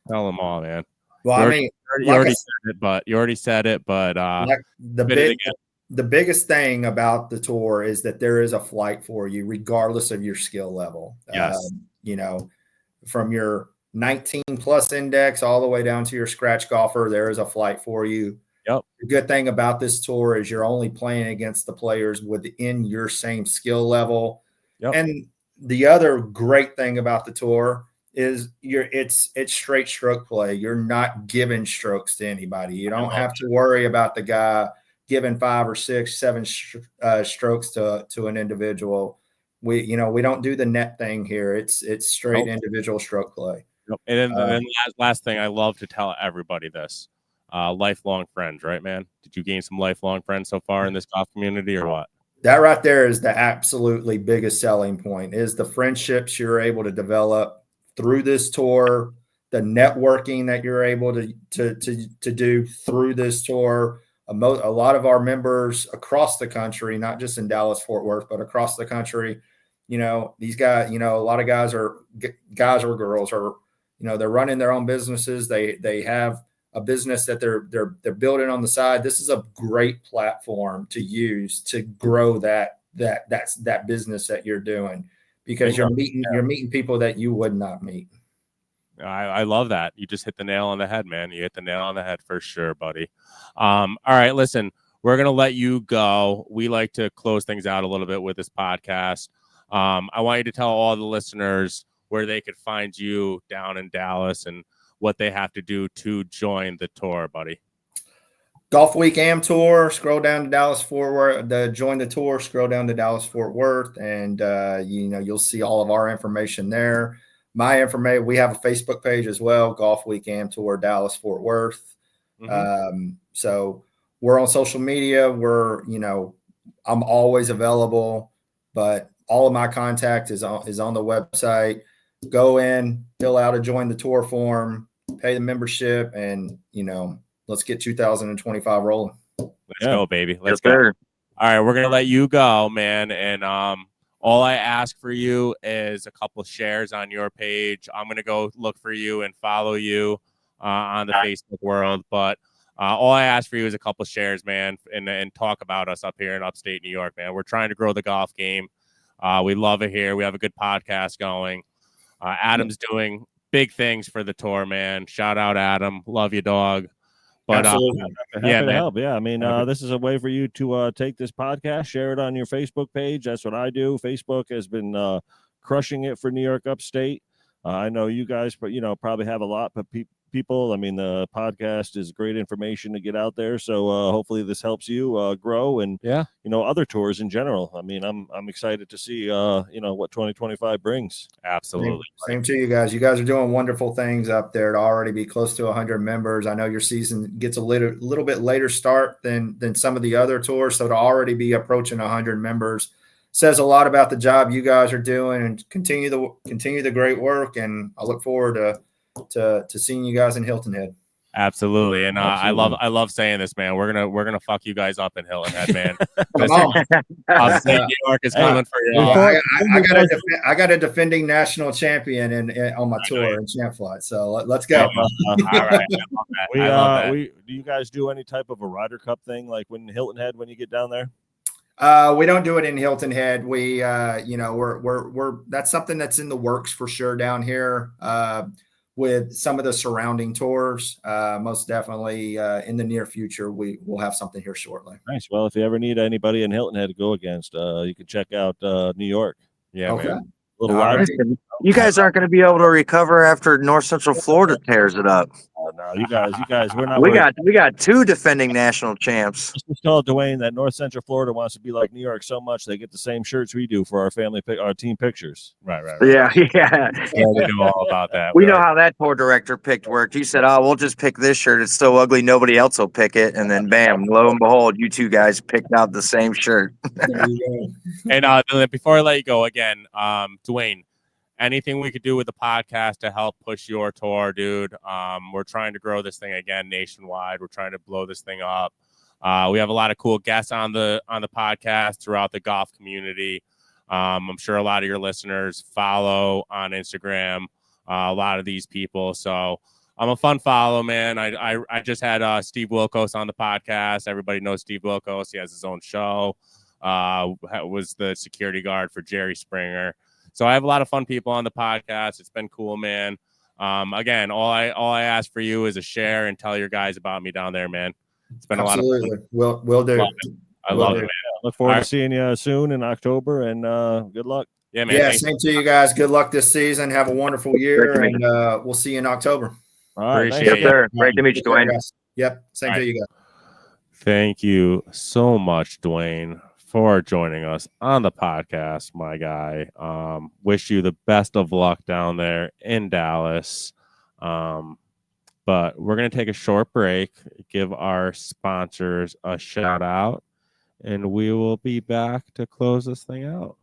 Tell them all, man. Well, You already said it, but like the biggest thing about the tour is that there is a flight for you, regardless of your skill level. Yes. You know, from your 19 plus index all the way down to your scratch golfer, there is a flight for you. Yep. The good thing about this tour is you're only playing against the players within your same skill level. Yep. And the other great thing about the tour is it's straight stroke play. You're not giving strokes to anybody. You don't have to worry about the guy giving 5 or 6, 7 strokes to an individual. We don't do the net thing here. It's straight individual stroke play. Yep. And then last thing, I love to tell everybody this. Lifelong friends, right, man? Did you gain some lifelong friends so far in this golf community or what? That right there is the absolutely biggest selling point, is the friendships you're able to develop through this tour, the networking that you're able to do through this tour. A lot of our members across the country, not just in Dallas, Fort Worth, but across the country, these guys, a lot of guys or girls are, they're running their own businesses. They have a business that they're building on the side. This is a great platform to use to grow that business that you're doing, because you're meeting people that you would not meet. I love that. You just hit the nail on the head, man. You hit the nail on the head for sure, buddy. All right, listen, we're going to let you go. We like to close things out a little bit with this podcast. I want you to tell all the listeners where they could find you down in Dallas and what they have to do to join the tour, buddy. Golf Week Am Tour, scroll down to Dallas Fort Worth, join the tour, scroll down to Dallas Fort Worth, and you'll see all of our information there. My information, we have a Facebook page as well, Golf Week Am Tour Dallas Fort Worth. Mm-hmm. So we're on social media. I'm always available, but all of my contact is on the website. Go in, fill out a join the tour form, pay the membership, and let's get 2025 rolling. Let's go, baby. Let's go. All right, we're gonna let you go, man. And all I ask for you is a couple shares on your page. I'm gonna go look for you and follow you on the Facebook world. But all I ask for you is a couple shares, man, and talk about us up here in upstate New York, man. We're trying to grow the golf game. We love it here. We have a good podcast going. Adam's doing big things for the tour, man. Shout out, Adam. Love you, dog. But happy to man. help. Yeah, I mean, this is a way for you to take this podcast, share it on your Facebook page. That's what I do. Facebook has been crushing it for New York Upstate. I know you guys, but probably have a lot of people. I mean, the podcast is great information to get out there. So hopefully this helps you grow and other tours in general. I mean, I'm excited to see what 2025 brings. Absolutely. Same to you guys. You guys are doing wonderful things up there to already be close to 100 members. I know your season gets a little bit later start than some of the other tours, so to already be approaching 100 members says a lot about the job you guys are doing, and continue the great work. And I look forward to seeing you guys in Hilton Head. Absolutely, and I love saying this, man. We're gonna fuck you guys up in Hilton Head, man. Upstate New York is coming for you. I got a defending national champion on my tour in Champ Flight, so let's go. All right, I love that. Do you guys do any type of a Ryder Cup thing like when Hilton Head when you get down there? We don't do it in Hilton Head. We we're that's something that's in the works for sure down here. With some of the surrounding tours, most definitely in the near future, we will have something here shortly. Nice. Well, if you ever need anybody in Hilton Head to go against, you can check out New York. Yeah, okay. man. Little Ryder. You guys aren't going to be able to recover after North Central Florida tears it up. No, you guys, we're not. We got 2 defending national champs. Just tell Dwayne that North Central Florida wants to be like New York so much they get the same shirts we do for our team pictures. Right. Yeah. We know all about that. We know how that tour director picked worked. He said, "Oh, we'll just pick this shirt. It's so ugly, nobody else will pick it." And then, bam, lo and behold, you 2 guys picked out the same shirt. And before I let you go again, Dwayne, anything we could do with the podcast to help push your tour, dude? We're trying to grow this thing again nationwide. We're trying to blow this thing up. We have a lot of cool guests on the podcast throughout the golf community. I'm sure a lot of your listeners follow on Instagram a lot of these people. So I'm a fun follow, man. I just had Steve Wilkos on the podcast. Everybody knows Steve Wilkos. He has his own show. Was the security guard for Jerry Springer. So I have a lot of fun people on the podcast. It's been cool, man. Again, all I ask for you is a share and tell your guys about me down there, man. It's been a lot of fun. We'll do. I love it, man. Look forward to seeing you soon in October, and good luck. Yeah, man. Yeah, same to you guys. Good luck this season. Have a wonderful year, and we'll see you in October. All right, appreciate it. Sir. Great to meet you, Dwayne. Yep, same to you guys. Thank you so much, Dwayne, for joining us on the podcast, my guy. Wish you the best of luck down there in Dallas. But we're going to take a short break, give our sponsors a shout out, and we will be back to close this thing out.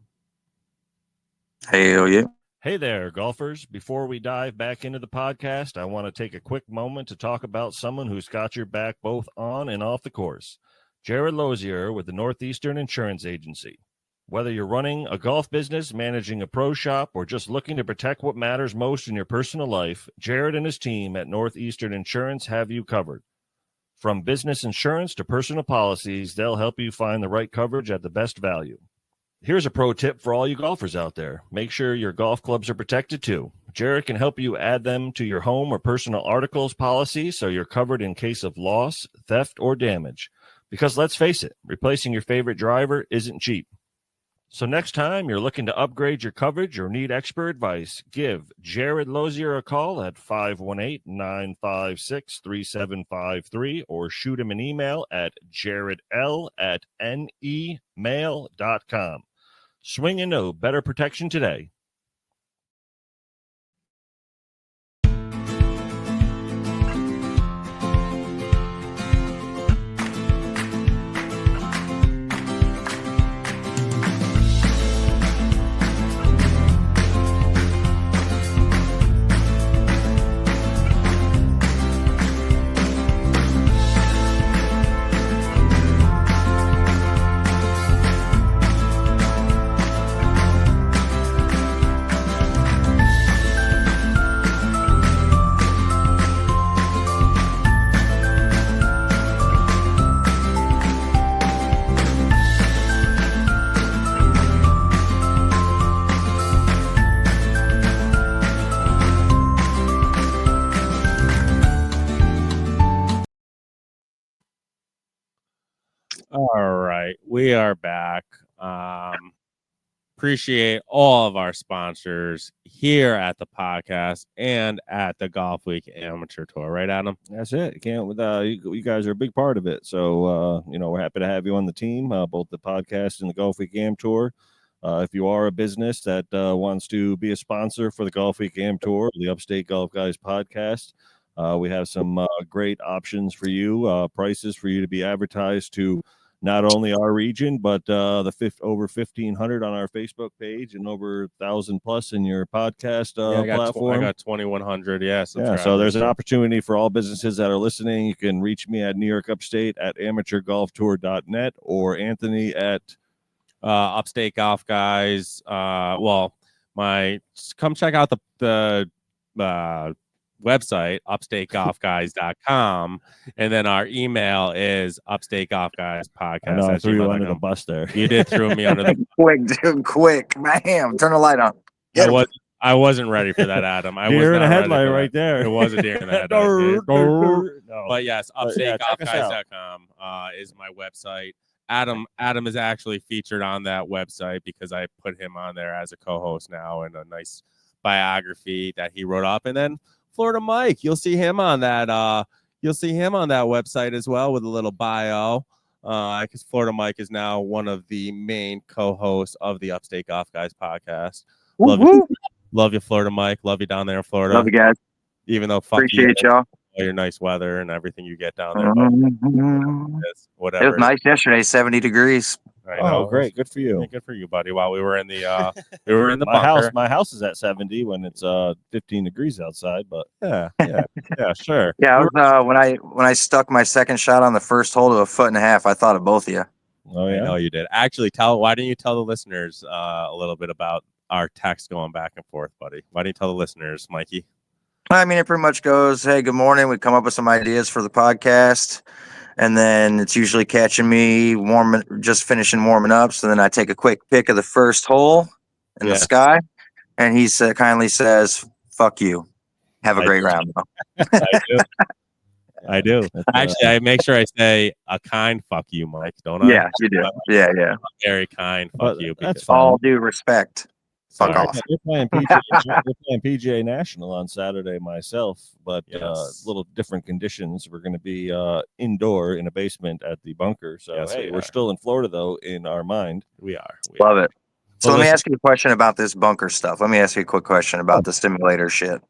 Hell yeah. Hey there, golfers. Before we dive back into the podcast, I want to take a quick moment to talk about someone who's got your back both on and off the course. Jared Lozier with the Northeastern Insurance Agency. Whether you're running a golf business, managing a pro shop, or just looking to protect what matters most in your personal life, Jared and his team at Northeastern Insurance have you covered. From business insurance to personal policies, they'll help you find the right coverage at the best value. Here's a pro tip for all you golfers out there. Make sure your golf clubs are protected too. Jared can help you add them to your home or personal articles policy so you're covered in case of loss, theft, or damage. Because let's face it, replacing your favorite driver isn't cheap. So next time you're looking to upgrade your coverage or need expert advice, give Jared Lozier a call at 518-956-3753 or shoot him an email at jaredl@nemail.com. Swing and know better protection today. All right, we are back. Appreciate all of our sponsors here at the podcast and at the Golf Week Amateur Tour. Right, Adam? That's it. You guys are a big part of it. So, we're happy to have you on the team, both the podcast and the Golf Week Am Tour. If you are a business that wants to be a sponsor for the Golf Week Am Tour, the Upstate Golf Guys podcast, we have some great options for you, prices for you to be advertised to not only our region, but over 1,500 on our Facebook page and over 1,000 plus in your podcast platform. I got 2,100. Yeah. So there's an opportunity for all businesses that are listening. You can reach me at New York Upstate at amateurgolftour.net or Anthony at Upstate Golf Guys. Come check out the website, upstategolfguys.com, and then our email is upstategolfguyspodcast. I know I threw you under the bus there. You did throw me under the quick, dude, quick, bam, turn the light on. I wasn't ready for that, Adam. Deer in a headlight right there. It was a deer in the headlight. No. But yes, upstategolfguys.com is my website. Adam is actually featured on that website because I put him on there as a co-host now in a nice biography that he wrote up. And then Florida Mike, you'll see him on that website as well with a little bio. Because Florida Mike is now one of the main co-hosts of the Upstate Golf Guys podcast. Love you, Florida Mike. Love you down there in Florida. Love you guys. Even though appreciate y'all. All your nice weather and everything you get down there. Whatever. It was nice yesterday, 70 degrees. I know. Oh, great. Good for you. Good for you, buddy. While we were in the bunker. My house is at 70 when it's 15 degrees outside, but yeah, sure. Yeah, I was, when I stuck my second shot on the first hole to 1.5 feet, I thought of both of you. Oh yeah, I know you did. Actually, why didn't you tell the listeners a little bit about our text going back and forth, buddy? Why didn't you tell the listeners, Mikey? I mean, it pretty much goes, hey, good morning. We come up with some ideas for the podcast. And then it's usually catching me just finishing warming up. So then I take a quick pic of the first hole in the sky. And he kindly says, fuck you. Have a great round. I do. Actually, I make sure I say a kind fuck you, Mike, don't I? Yeah, you do. Yeah. A very kind fuck you. That's all due respect. Fuck off. We're playing PGA National on Saturday myself, but little different conditions. We're going to be indoor in a basement at the bunker. So we're still in Florida, though, in our mind. We are. Love it. So let me ask you a question about this bunker stuff. Let me ask you a quick question about the simulator shit.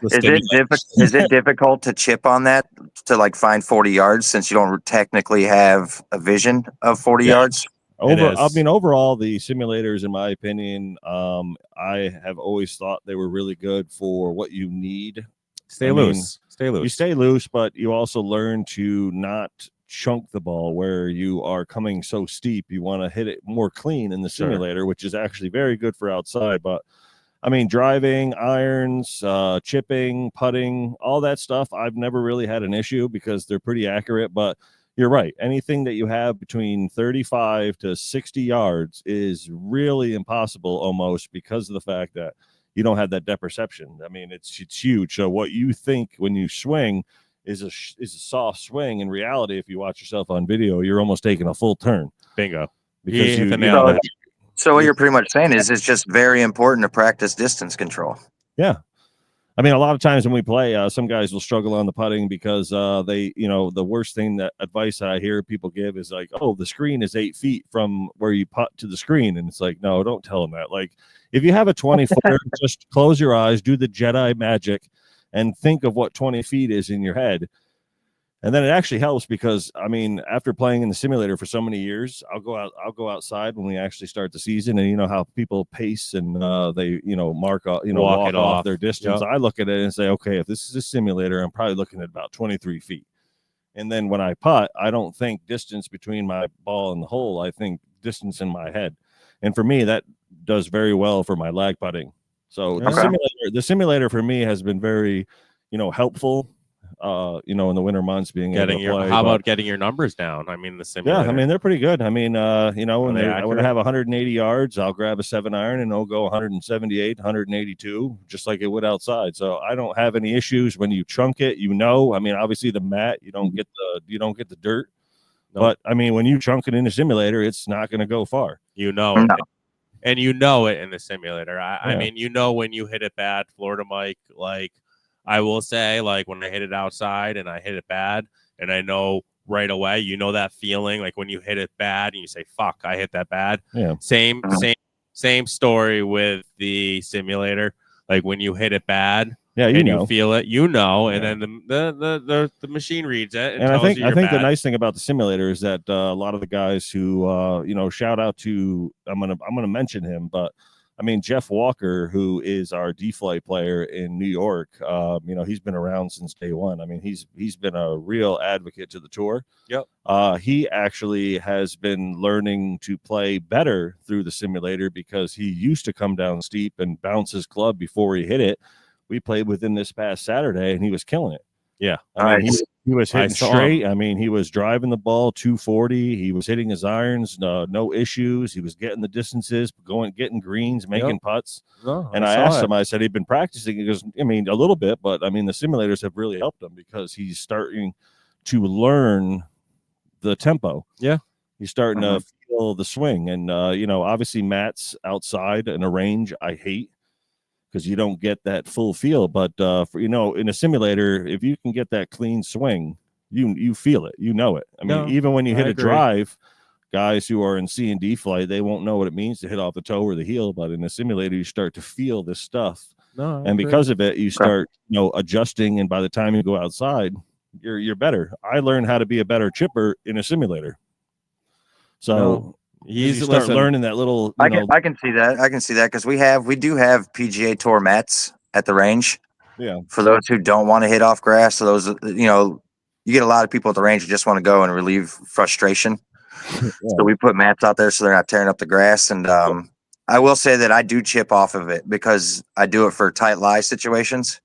Is it difficult to chip on that to like find 40 yards since you don't technically have a vision of 40 yards? Overall, the simulators, in my opinion, I have always thought they were really good for what you need. Stay loose. You stay loose, but you also learn to not chunk the ball where you are coming so steep. You want to hit it more clean in the simulator, which is actually very good for outside. But I mean, driving, irons, chipping, putting, all that stuff, I've never really had an issue because they're pretty accurate. But you're right. Anything that you have between 35 to 60 yards is really impossible almost because of the fact that you don't have that depth perception. I mean, it's huge. So what you think when you swing is a soft swing. In reality, if you watch yourself on video, you're almost taking a full turn. Bingo. Because so what you're pretty much saying is it's just very important to practice distance control. Yeah. I mean, a lot of times when we play, some guys will struggle on the putting because the worst advice that I hear people give is like, oh, the screen is 8 feet from where you putt to the screen. And it's like, no, don't tell them that. Like, if you have a 20-footer, just close your eyes, do the Jedi magic, and think of what 20 feet is in your head. And then it actually helps because, I mean, after playing in the simulator for so many years, I'll go outside when we actually start the season, and you know how people pace and they mark off, walk off their distance. Yep. I look at it and say, okay, if this is a simulator, I'm probably looking at about 23 feet. And then when I putt, I don't think distance between my ball and the hole. I think distance in my head. And for me, that does very well for my lag putting. So the simulator for me has been very, helpful. In the winter months how about getting your numbers down? I mean, the simulator. Yeah, I mean, they're pretty good. I mean, when I want to have 180 yards, I'll grab a 7-iron and it'll go 178, 182, just like it would outside. So I don't have any issues when you chunk it. I mean, obviously the mat, you don't get the dirt. Nope. But I mean, when you chunk it in the simulator, it's not going to go far. And you know it in the simulator. I mean, when you hit it bad, Florida Mike, like. I will say, like, when I hit it outside and I hit it bad, and I know right away, that feeling, like when you hit it bad and you say, fuck, I hit that bad. Yeah. Same story with the simulator. Like when you hit it bad, Yeah, and know. you feel it, and then the machine reads it and I tells think you you're the bad. nice thing about the simulator is that a lot of the guys who shout out to I'm gonna mention him, but I mean Jeff Walker, who is our D-Flight player in New York. He's been around since day one. I mean, he's been a real advocate to the tour. Yep. He actually has been learning to play better through the simulator because he used to come down steep and bounce his club before he hit it. We played with him this past Saturday, and he was killing it. Yeah, I mean, he was hitting straight. Him. I mean, he was driving the ball 240. He was hitting his irons, no issues. He was getting the distances, getting greens, making putts. No, and I asked him, I said, he'd been practicing. He goes, I mean, a little bit, but I mean, the simulators have really helped him because he's starting to learn the tempo. Yeah. He's starting to feel the swing. And, obviously Matt's outside in a range I hate, because you don't get that full feel. But in a simulator, if you can get that clean swing, you feel it, it. I mean, even when you hit a drive, guys who are in C and D flight, they won't know what it means to hit off the toe or the heel. But in a simulator, you start to feel this stuff, and because of it, you start adjusting. And by the time you go outside, you're better. I learned how to be a better chipper in a simulator. So. You start learning that little. I can see that. I can see that because we do have PGA Tour mats at the range. Yeah. For those who don't want to hit off grass, so those you get a lot of people at the range who just want to go and relieve frustration. Yeah. So we put mats out there so they're not tearing up the grass. And I will say that I do chip off of it because I do it for tight lie situations.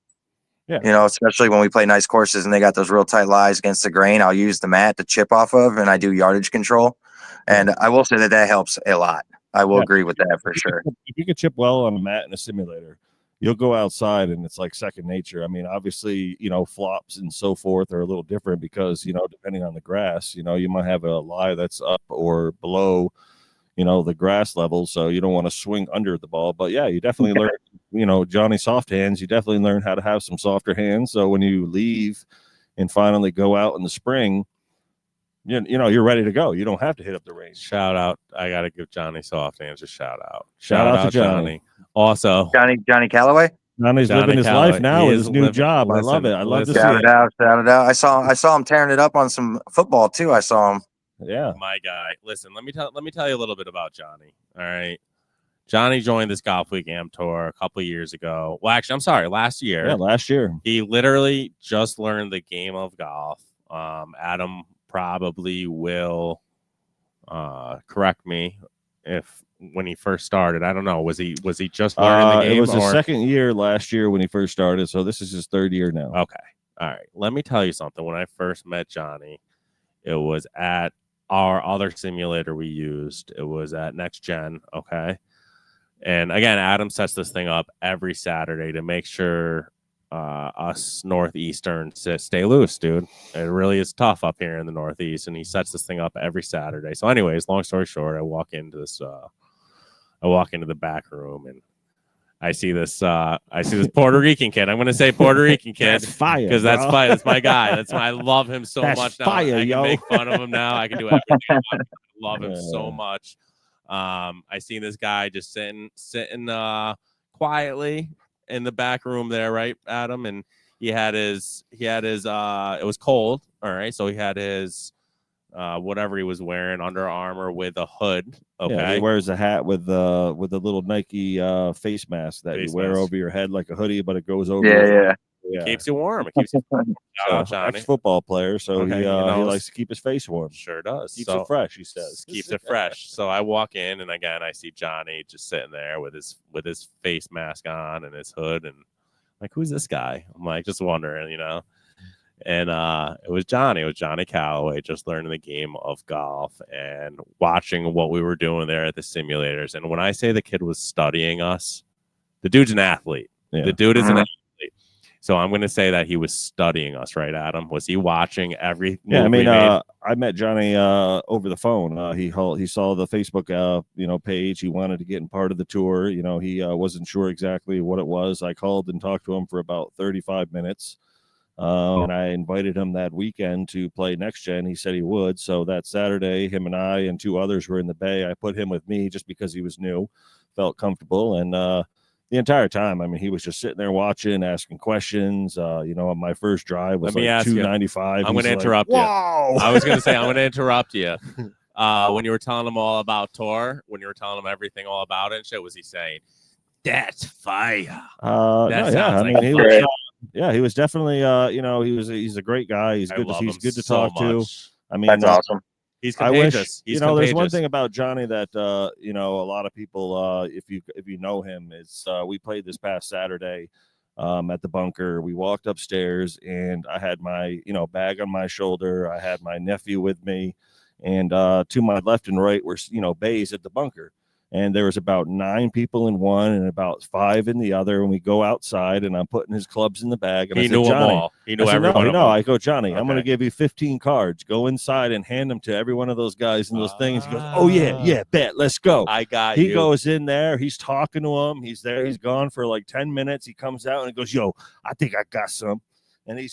Yeah. Especially when we play nice courses and they got those real tight lies against the grain, I'll use the mat to chip off of, and I do yardage control. And I will say that helps a lot. I will agree with that for sure. If you can chip well on a mat in a simulator, you'll go outside and it's like second nature. I mean, obviously, flops and so forth are a little different because, depending on the grass, you might have a lie that's up or below, the grass level. So you don't want to swing under the ball. But yeah, you definitely learn, Johnny soft hands. You definitely learn how to have some softer hands. So when you leave and finally go out in the spring, you're ready to go. You don't have to hit up the range. Shout out. I got to give Johnny soft hands a shout out. Shout out to Johnny. Also, Johnny Callaway. Johnny's living his life now with his new job. I love it. I love to see it. Shout it out. I saw him tearing it up on some football too. I saw him. Yeah. My guy. Listen, let me tell you a little bit about Johnny. All right. Johnny joined this Golf Week Am Tour a couple of years ago. Well, actually, I'm sorry, last year. Yeah, last year. He literally just learned the game of golf. Adam probably will correct me if when he first started. I don't know. Was he just learning the game? It was his second year last year when he first started, so this is his third year now. Okay. All right. Let me tell you something. When I first met Johnny, it was at our other simulator we used. It was at Next Gen. Okay. And again, Adam sets this thing up every Saturday to make sure us Northeasterns stay loose, dude. It really is tough up here in the Northeast, and he sets this thing up every Saturday. So anyways, long story short, I walk into the back room and I see this Puerto Rican kid. I'm going to say Puerto Rican kid. That's fire. Because that's fire. That's my guy. That's why I love him so much now. Fire, I can make fun of him now. I can do everything. I love him so much. I seen this guy just sitting quietly in the back room there, right, Adam? And he had his it was cold, all right, so he had his whatever he was wearing, Under Armour with a hood. Okay, yeah, he wears a hat with the little Nike face mask that you wear over your head like a hoodie, but it goes over. Yeah. It keeps you warm. It keeps you ex-football player, so he likes to keep his face warm. Sure does. Keeps it fresh, he says. Keeps it fresh. So I walk in, and again, I see Johnny just sitting there with his face mask on and his hood, and I'm like, who's this guy? I'm like, just wondering, And it was Johnny. It was Johnny Callaway, just learning the game of golf and watching what we were doing there at the simulators. And when I say the kid was studying us, the dude's an athlete. Yeah. The dude is an athlete. So I'm going to say that he was studying us, right, Adam? Was he watching every move? Yeah, I mean, I met Johnny over the phone. He saw the Facebook page. He wanted to get in part of the tour. He wasn't sure exactly what it was. I called and talked to him for about 35 minutes. And I invited him that weekend to play Next Gen. He said he would. So that Saturday, him and I and two others were in the Bay. I put him with me just because he was new, felt comfortable. And, the entire time. I mean, he was just sitting there watching, asking questions. You know, my first drive was like 295. I'm going to interrupt you. I was going to say, I'm going to interrupt you. When you were telling him all about tour, when you were telling him everything all about it and shit, was he saying, "That's fire"? No, yeah. I mean, he was. Yeah, he was definitely. You know, he's a great guy. He's good. He's good to talk to. I mean, that's awesome. He's contagious. I wish, you know, there's one thing about Johnny that you know, a lot of people, if you know him, is we played this past Saturday at the bunker. We walked upstairs, and I had my bag on my shoulder. I had my nephew with me, and to my left and right were bays at the bunker. And there was about 9 people in one and about 5 in the other. And we go outside, and I'm putting his clubs in the bag. And he knew them all. He knew everyone. No, I go, Johnny, okay. I'm going to give you 15 cards. Go inside and hand them to every one of those guys and those things. He goes, oh, yeah, bet. Let's go. I got you. He goes in there. He's talking to him. He's there. He's gone for like 10 minutes. He comes out and he goes, yo, I think I got some. And he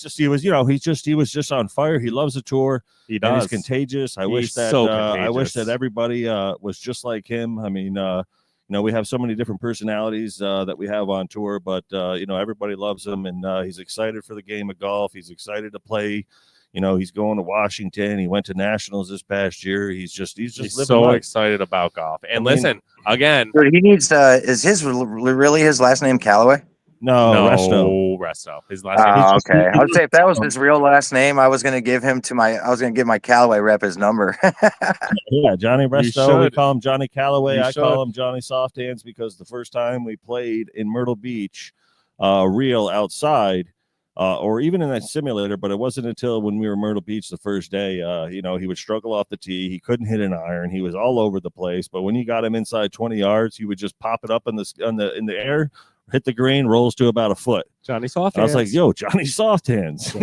was just on fire. He loves the tour. He does. He's contagious. I wish that everybody was just like him. I mean, we have so many different personalities that we have on tour, but everybody loves him, and he's excited for the game of golf. He's excited to play. He's going to Washington. He went to nationals this past year. He's so life. Excited about golf. And listen, again, he needs is his really his last name Callaway? No, Resto. His last name. Okay. I would say if that was his real last name, I was going to give my Callaway rep his number. Yeah, Johnny Resto. We call him Johnny Callaway. I call him Johnny Soft Hands because the first time we played in Myrtle Beach, real outside, or even in that simulator, but it wasn't until when we were in Myrtle Beach the first day, he would struggle off the tee. He couldn't hit an iron. He was all over the place. But when you got him inside 20 yards, he would just pop it up in the air. Hit the green, rolls to about a foot. Johnny Soft Hands. I was like, yo, Johnny Soft Hands.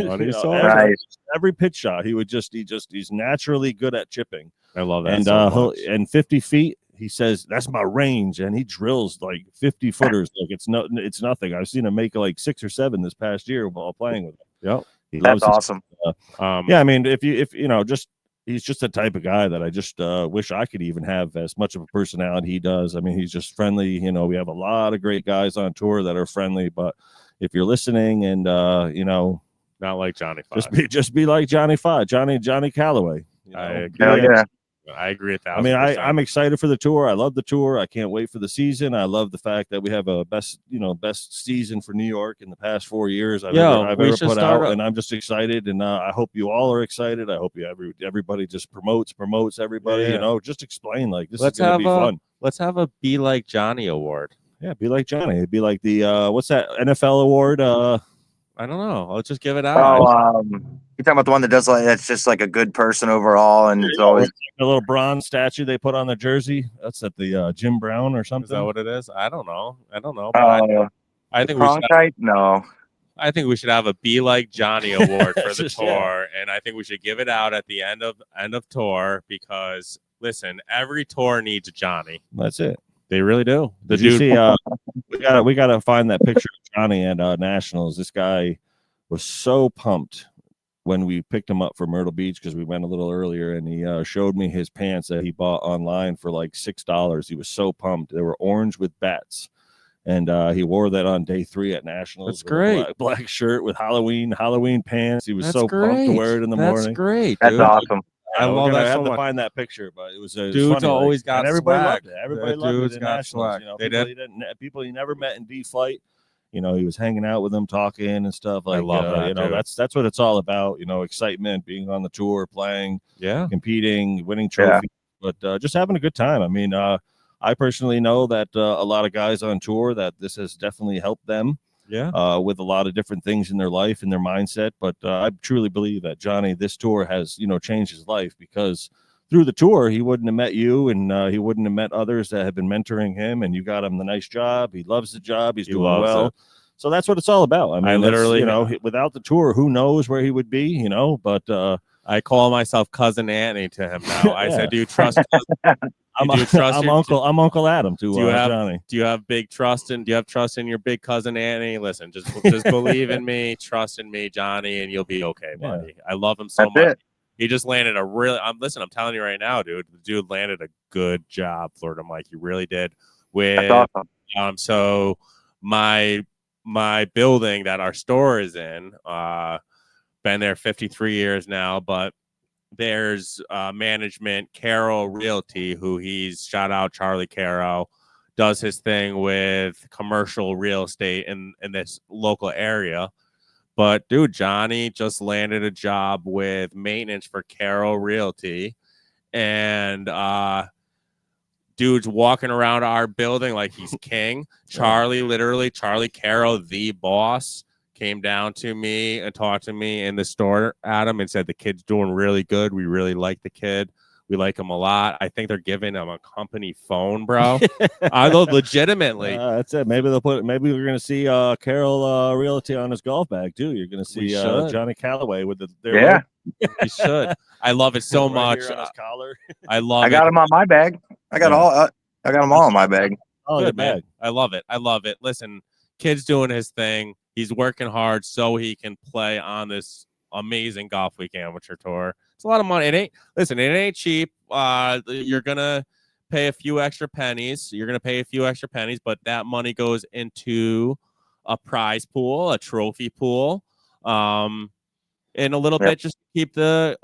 Every pitch shot, he's naturally good at chipping. I love that. And 50 feet, he says, that's my range. And he drills like 50 footers. Like it's nothing. I've seen him make like 6 or 7 this past year while playing with him. Yep. That's awesome. Yeah, I mean, if he's just the type of guy that I just wish I could even have as much of a personality he does. I mean, he's just friendly. We have a lot of great guys on tour that are friendly, but if you're listening and not like Johnny Five. Just be like Johnny Five, Johnny Callaway. I agree with that. I mean, I'm excited for the tour. I love the tour. I can't wait for the season. I love the fact that we have a best season for New York in the past 4 years I've ever put out, and I'm just excited. And I hope you all are excited. I hope everybody just promotes everybody. Yeah. Just explain like this is going to be fun. Let's have a Be Like Johnny award. Yeah, Be Like Johnny. It'd be like the what's that NFL award? I don't know. I'll just give it out. You're talking about the one that does that's just like a good person overall, and it's always a little bronze statue they put on the jersey. That's at the Jim Brown or something. Is that what it is? I don't know. But I think we should. I think we should have a Be Like Johnny award for the tour, and I think we should give it out at the end of tour because listen, every tour needs a Johnny. That's it. They really do. You see, we gotta find that picture of Johnny at Nationals. This guy was so pumped when we picked him up for Myrtle Beach because we went a little earlier, and he showed me his pants that he bought online for like $6. He was so pumped. They were orange with bats, and he wore that on day 3 at Nationals. That's great. Black shirt with Halloween pants. He was pumped to wear it in the morning. That's great. That's awesome. I love that. I have to find that picture, but it was dudes funny, always got everybody swag. Loved it. Everybody loved it. Got swag. People he never met in D flight. He was hanging out with them, talking and stuff. Like, I love that. That's what it's all about. Excitement, being on the tour, playing, competing, winning trophies, but just having a good time. I mean, I personally know that a lot of guys on tour that this has definitely helped them. With a lot of different things in their life and their mindset. But I truly believe that Johnny, this tour has, changed his life because through the tour, he wouldn't have met you and he wouldn't have met others that have been mentoring him. And you got him the nice job. He loves the job. He's doing well. So that's what it's all about. I mean, literally, without the tour, who knows where he would be, but I call myself Cousin Annie to him now. I said, do you trust I'm Uncle Adam to Johnny. Do you have trust in your big cousin Annie? Listen, just believe in me, trust in me, Johnny, and you'll be okay, buddy. I love him so much. He just landed I'm telling you right now, dude. The dude landed a good job, Florida Mike. He really did. So my building that our store is in. Been there 53 years now, but there's management, Caro Realty, who shout out Charlie Caro, does his thing with commercial real estate in this local area. But dude, Johnny just landed a job with maintenance for Caro Realty, and dude's walking around our building like he's king. Charlie Caro, the boss, came down to me and talked to me in the store, Adam, and said the kid's doing really good. We really like the kid. We like him a lot. I think they're giving him a company phone, bro. I know, legitimately. That's it. Maybe we're gonna see Carol Realty on his golf bag too. You're gonna see Johnny Callaway with their logo. You should. I love it so much. Here on his collar. I love it. I got him on my bag. I got them all on my bag. Oh, good, man. I love it. Listen, kid's doing his thing. He's working hard so he can play on this amazing Golf Week Amateur Tour. It's a lot of money. It ain't cheap. You're gonna pay a few extra pennies. But that money goes into a prize pool, a trophy pool, in a little bit, just keep the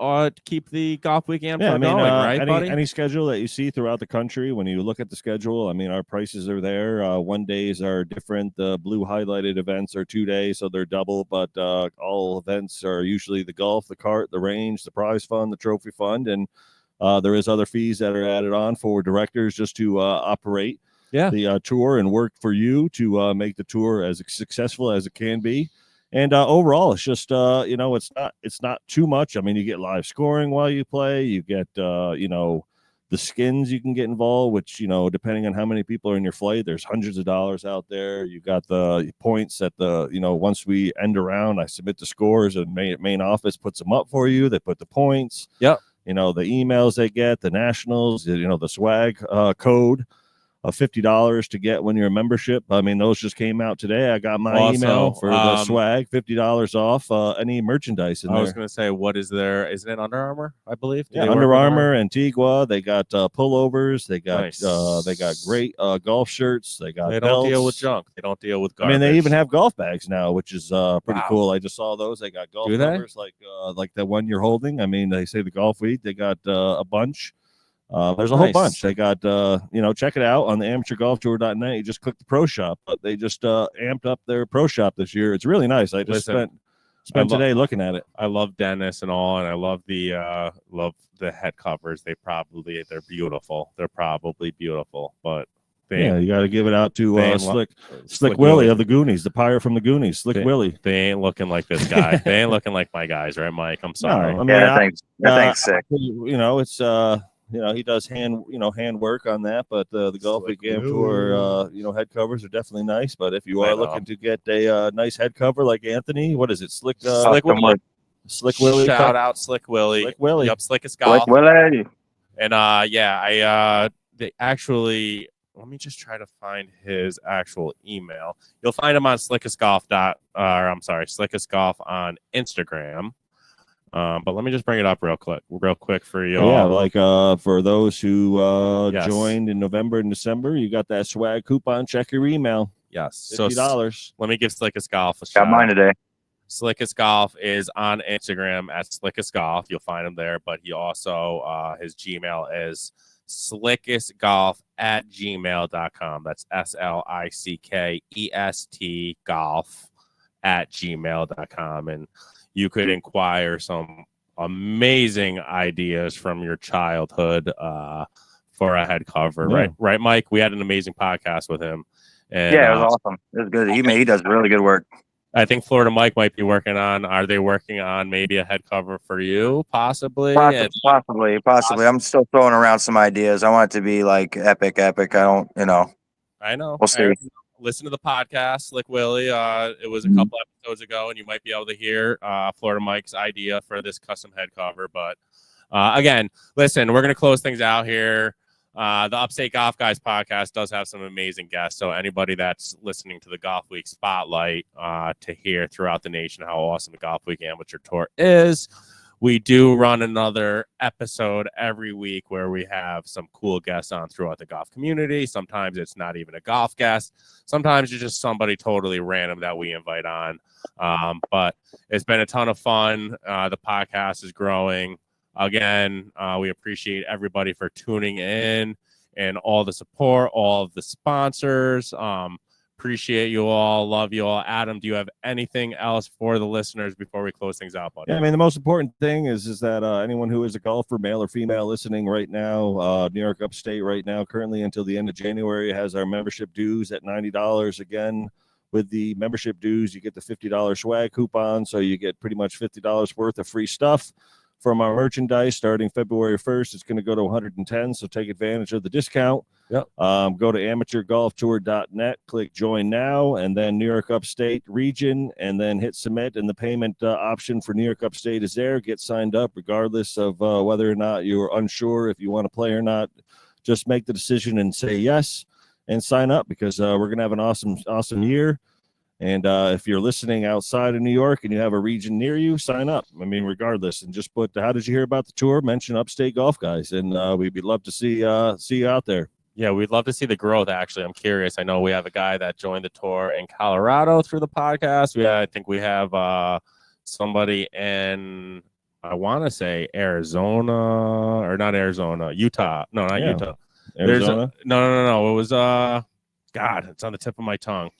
Golf Week Amateur going, right, buddy? Any schedule that you see throughout the country, when you look at the schedule, I mean, our prices are there. 1 days are different. The blue highlighted events are 2 days, so they're double. But all events are usually the golf, the cart, the range, the prize fund, the trophy fund, and there is other fees that are added on for directors just to operate the tour and work for you to make the tour as successful as it can be. And overall, it's just it's not too much. I mean, you get live scoring while you play. You get the skins you can get involved, which depending on how many people are in your flight, there's hundreds of dollars out there. You got the points at the once we end around, I submit the scores, and main office puts them up for you. They put the points. Yep. The emails they get, the nationals, the swag code of $50 to get when you're a membership. I mean, those just came out today. I got my email for the swag, $50 off any merchandise in there. I was going to say, what is there? Isn't it Under Armour, I believe? Yeah, Under Armour, Antigua. They got pullovers. They got they got great golf shirts. They got belts. Deal with junk. They don't deal with garbage. I mean, they even have golf bags now, which is pretty cool. I just saw those. They got golf covers like the one you're holding. I mean, they say the Golf Week. They got a bunch. There's a whole bunch. They got, check it out on the amateurgolftour.net. You just click the pro shop, but they just amped up their pro shop this year. It's really nice. I just spent today looking at it. I love Dennis and all, and I love the head covers. They're beautiful. They're probably beautiful, but you got to give it out to Slick Willie of the Goonies, the pirate from the Goonies, Slick Willie. They ain't looking like this guy. They ain't looking like my guys, right, Mike? I'm sorry. No, I mean, that thing's sick. It's he does hand work on that, but the Golf Week Am Tour, head covers are definitely nice. But if you are looking to get a nice head cover like Anthony, what is it? Slick Willie. Slick Willie. Shout out Slick Willie. Slick Willie. Yep, Slickest Golf. Slick Willie. And they actually, let me just try to find his actual email. You'll find him on Slickest Golf on Instagram. But let me just bring it up real quick for you. Yeah, for those who joined in November and December, you got that swag coupon. Check your email. Yes, $50. Let me give Slickest Golf a shout. Got mine today. Slickest Golf is on Instagram at Slickest Golf. You'll find him there, but he also his Gmail is slickestgolf@gmail.com. That's SLICKEST golf@gmail.com. And you could inquire some amazing ideas from your childhood for a head cover, right, Mike? We had an amazing podcast with him. And, it was awesome. It was good. He does really good work. I think Florida Mike might be working on. Are they working on maybe a head cover for you? Possibly. Possibly. I'm still throwing around some ideas. I want it to be like epic. I don't. I know. We'll see. Listen to the podcast, Slick Willie. It was a couple episodes ago, and you might be able to hear Florida Mike's idea for this custom head cover. But again, listen, we're going to close things out here. The Upstate Golf Guys podcast does have some amazing guests. So anybody that's listening to the Golf Week Spotlight to hear throughout the nation how awesome the Golf Week Amateur Tour is, we do run another episode every week where we have some cool guests on throughout the golf community. Sometimes it's not even a golf guest. Sometimes it's just somebody totally random that we invite on. But it's been a ton of fun. The podcast is growing. Again, we appreciate everybody for tuning in and all the support, all of the sponsors. Appreciate you all. Love you all. Adam, do you have anything else for the listeners before we close things out, buddy? Yeah, I mean, the most important thing is that anyone who is a golfer, male or female, listening right now, New York Upstate right now, currently until the end of January, has our membership dues at $90. Again, with the membership dues, you get the $50 swag coupon, so you get pretty much $50 worth of free stuff from our merchandise. Starting February 1st, it's going to go to $110, so take advantage of the discount. Yep. Go to amateurgolftour.net, click join now, and then New York Upstate region, and then hit submit, and the payment option for New York Upstate is there. Get signed up regardless of whether or not you're unsure if you want to play or not. Just make the decision and say yes and sign up, because we're going to have an awesome year. And if you're listening outside of New York and you have a region near you, sign up. I mean, regardless, and just put, how did you hear about the tour? Mention Upstate Golf Guys, and we'd love to see you out there. Yeah, we'd love to see the growth, actually. I'm curious. I know we have a guy that joined the tour in Colorado through the podcast. I think we have somebody in, I want to say Arizona, or not Arizona, Utah. No, not Utah. Arizona? No. It was, God, it's on the tip of my tongue.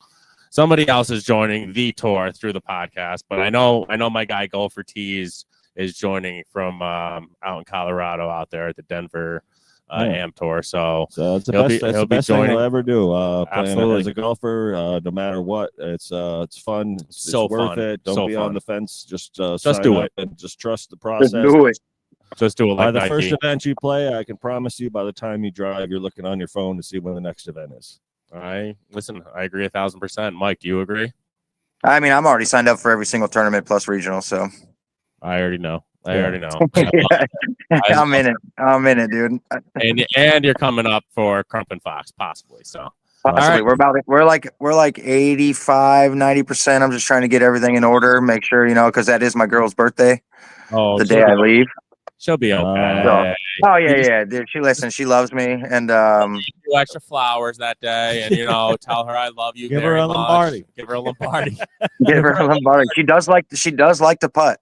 Somebody else is joining the tour through the podcast, but I know my guy Golfer Tees is joining from out in Colorado, out there at the Denver Am Tour. So it's the best thing he'll ever do. Playing as a golfer, no matter what, it's fun. It's so worth fun. it. Don't be on the fence. Just do it and just trust the process. Just do it. By the first event you play, I can promise you, by the time you drive, you're looking on your phone to see when the next event is. Listen, I agree 1,000%. Mike, do you agree? I mean, I'm already signed up for every single tournament plus regional, so I already know. I'm in it, dude. And you're coming up for Crump and Fox, possibly. So possibly. Right. We're like 85, 90%. I'm just trying to get everything in order, make sure, because that is my girl's birthday. Oh, the day I leave. She'll be okay. Yeah, dude. She listens. She loves me, and do extra flowers that day, and tell her I love you. Give her a Lombardi. Give her a Lombardi. Give her a Lombardi. She does like to putt.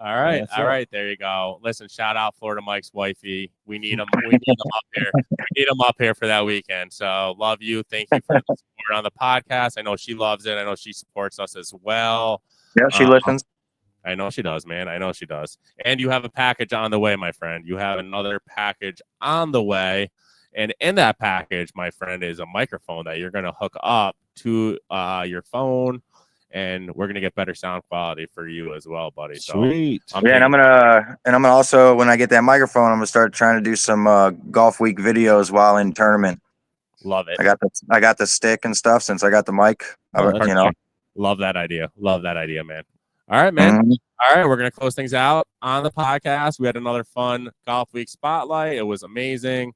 All right, right. There you go. Listen, shout out Florida Mike's wifey. We need him. We need him up here. We need him up here for that weekend. So love you. Thank you for the support on the podcast. I know she loves it. I know she supports us as well. Yeah, she listens. I know she does, man. I know she does. And you have a package on the way, my friend. You have another package on the way. And in that package, my friend, is a microphone that you're going to hook up to your phone. And we're going to get better sound quality for you as well, buddy. Sweet. So and I'm gonna also, when I get that microphone, I'm gonna start trying to do some golf week videos while in tournament. Love it. I got the stick and stuff since I got the mic. Love that idea. Love that idea, man. All right, man. Mm-hmm. All right, we're going to close things out on the podcast. We had another fun Golf Week spotlight. It was amazing.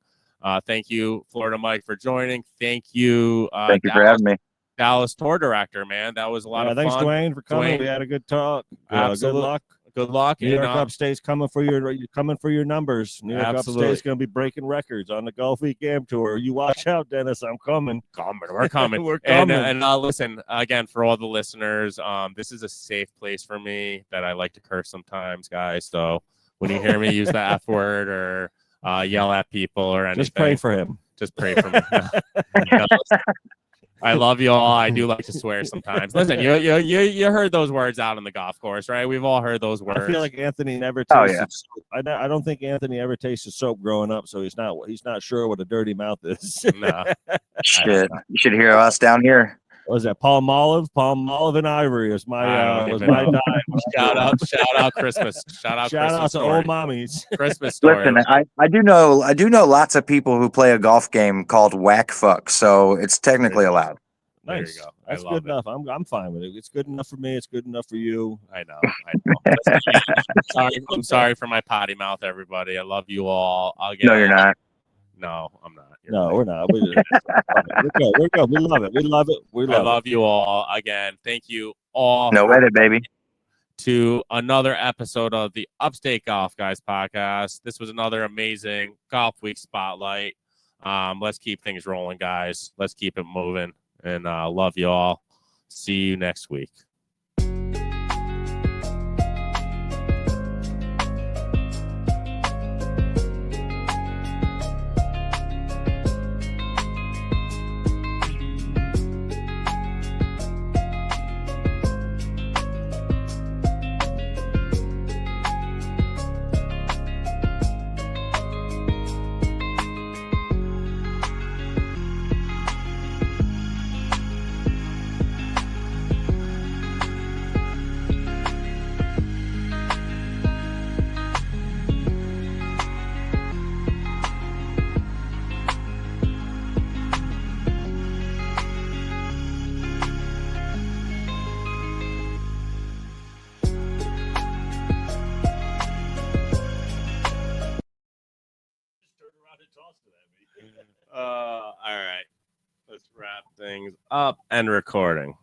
Thank you, Florida Mike, for joining. Thank you. Thank you for having me. Dallas Tour Director, man. That was a lot of fun. Thanks, Dwayne, for coming. We had a good talk. Absolutely. Good luck. Good luck. New York Upstate's coming for your numbers. New York Upstate's going to be breaking records on the Golf Week Am Tour. You watch out, Dennis. I'm coming. We're coming. We're coming. And listen, again, for all the listeners, this is a safe place for me that I like to curse sometimes, guys. So when you hear me use the F word or yell at people or anything, just pray for him. Just pray for me. I love you all. I do like to swear sometimes. Listen, you heard those words out on the golf course, right? We've all heard those words. I feel like Anthony never tasted soap. I don't think Anthony ever tasted soap growing up, so he's not sure what a dirty mouth is. No. Shit. You should hear us down here. What was that? Palmolive and Ivory was my diet. Shout out Christmas. Shout out Christmas to old mommies. Christmas story. Listen, I do know lots of people who play a golf game called whack fuck, so it's technically allowed. Nice. There you go. That's good enough. I'm fine with it. It's good enough for me. It's good enough for you. I know. I'm sorry for my potty mouth, everybody. I love you all. No, you're not. No, I'm not. We're not. We're good. We love it. I love you all. Again, thank you all. No edit, baby. to another episode of the Upstate Golf Guys podcast. This was another amazing Golf Week spotlight. Let's keep things rolling, guys. Let's keep it moving. And love you all. See you next week. All right. Let's wrap things up and recording.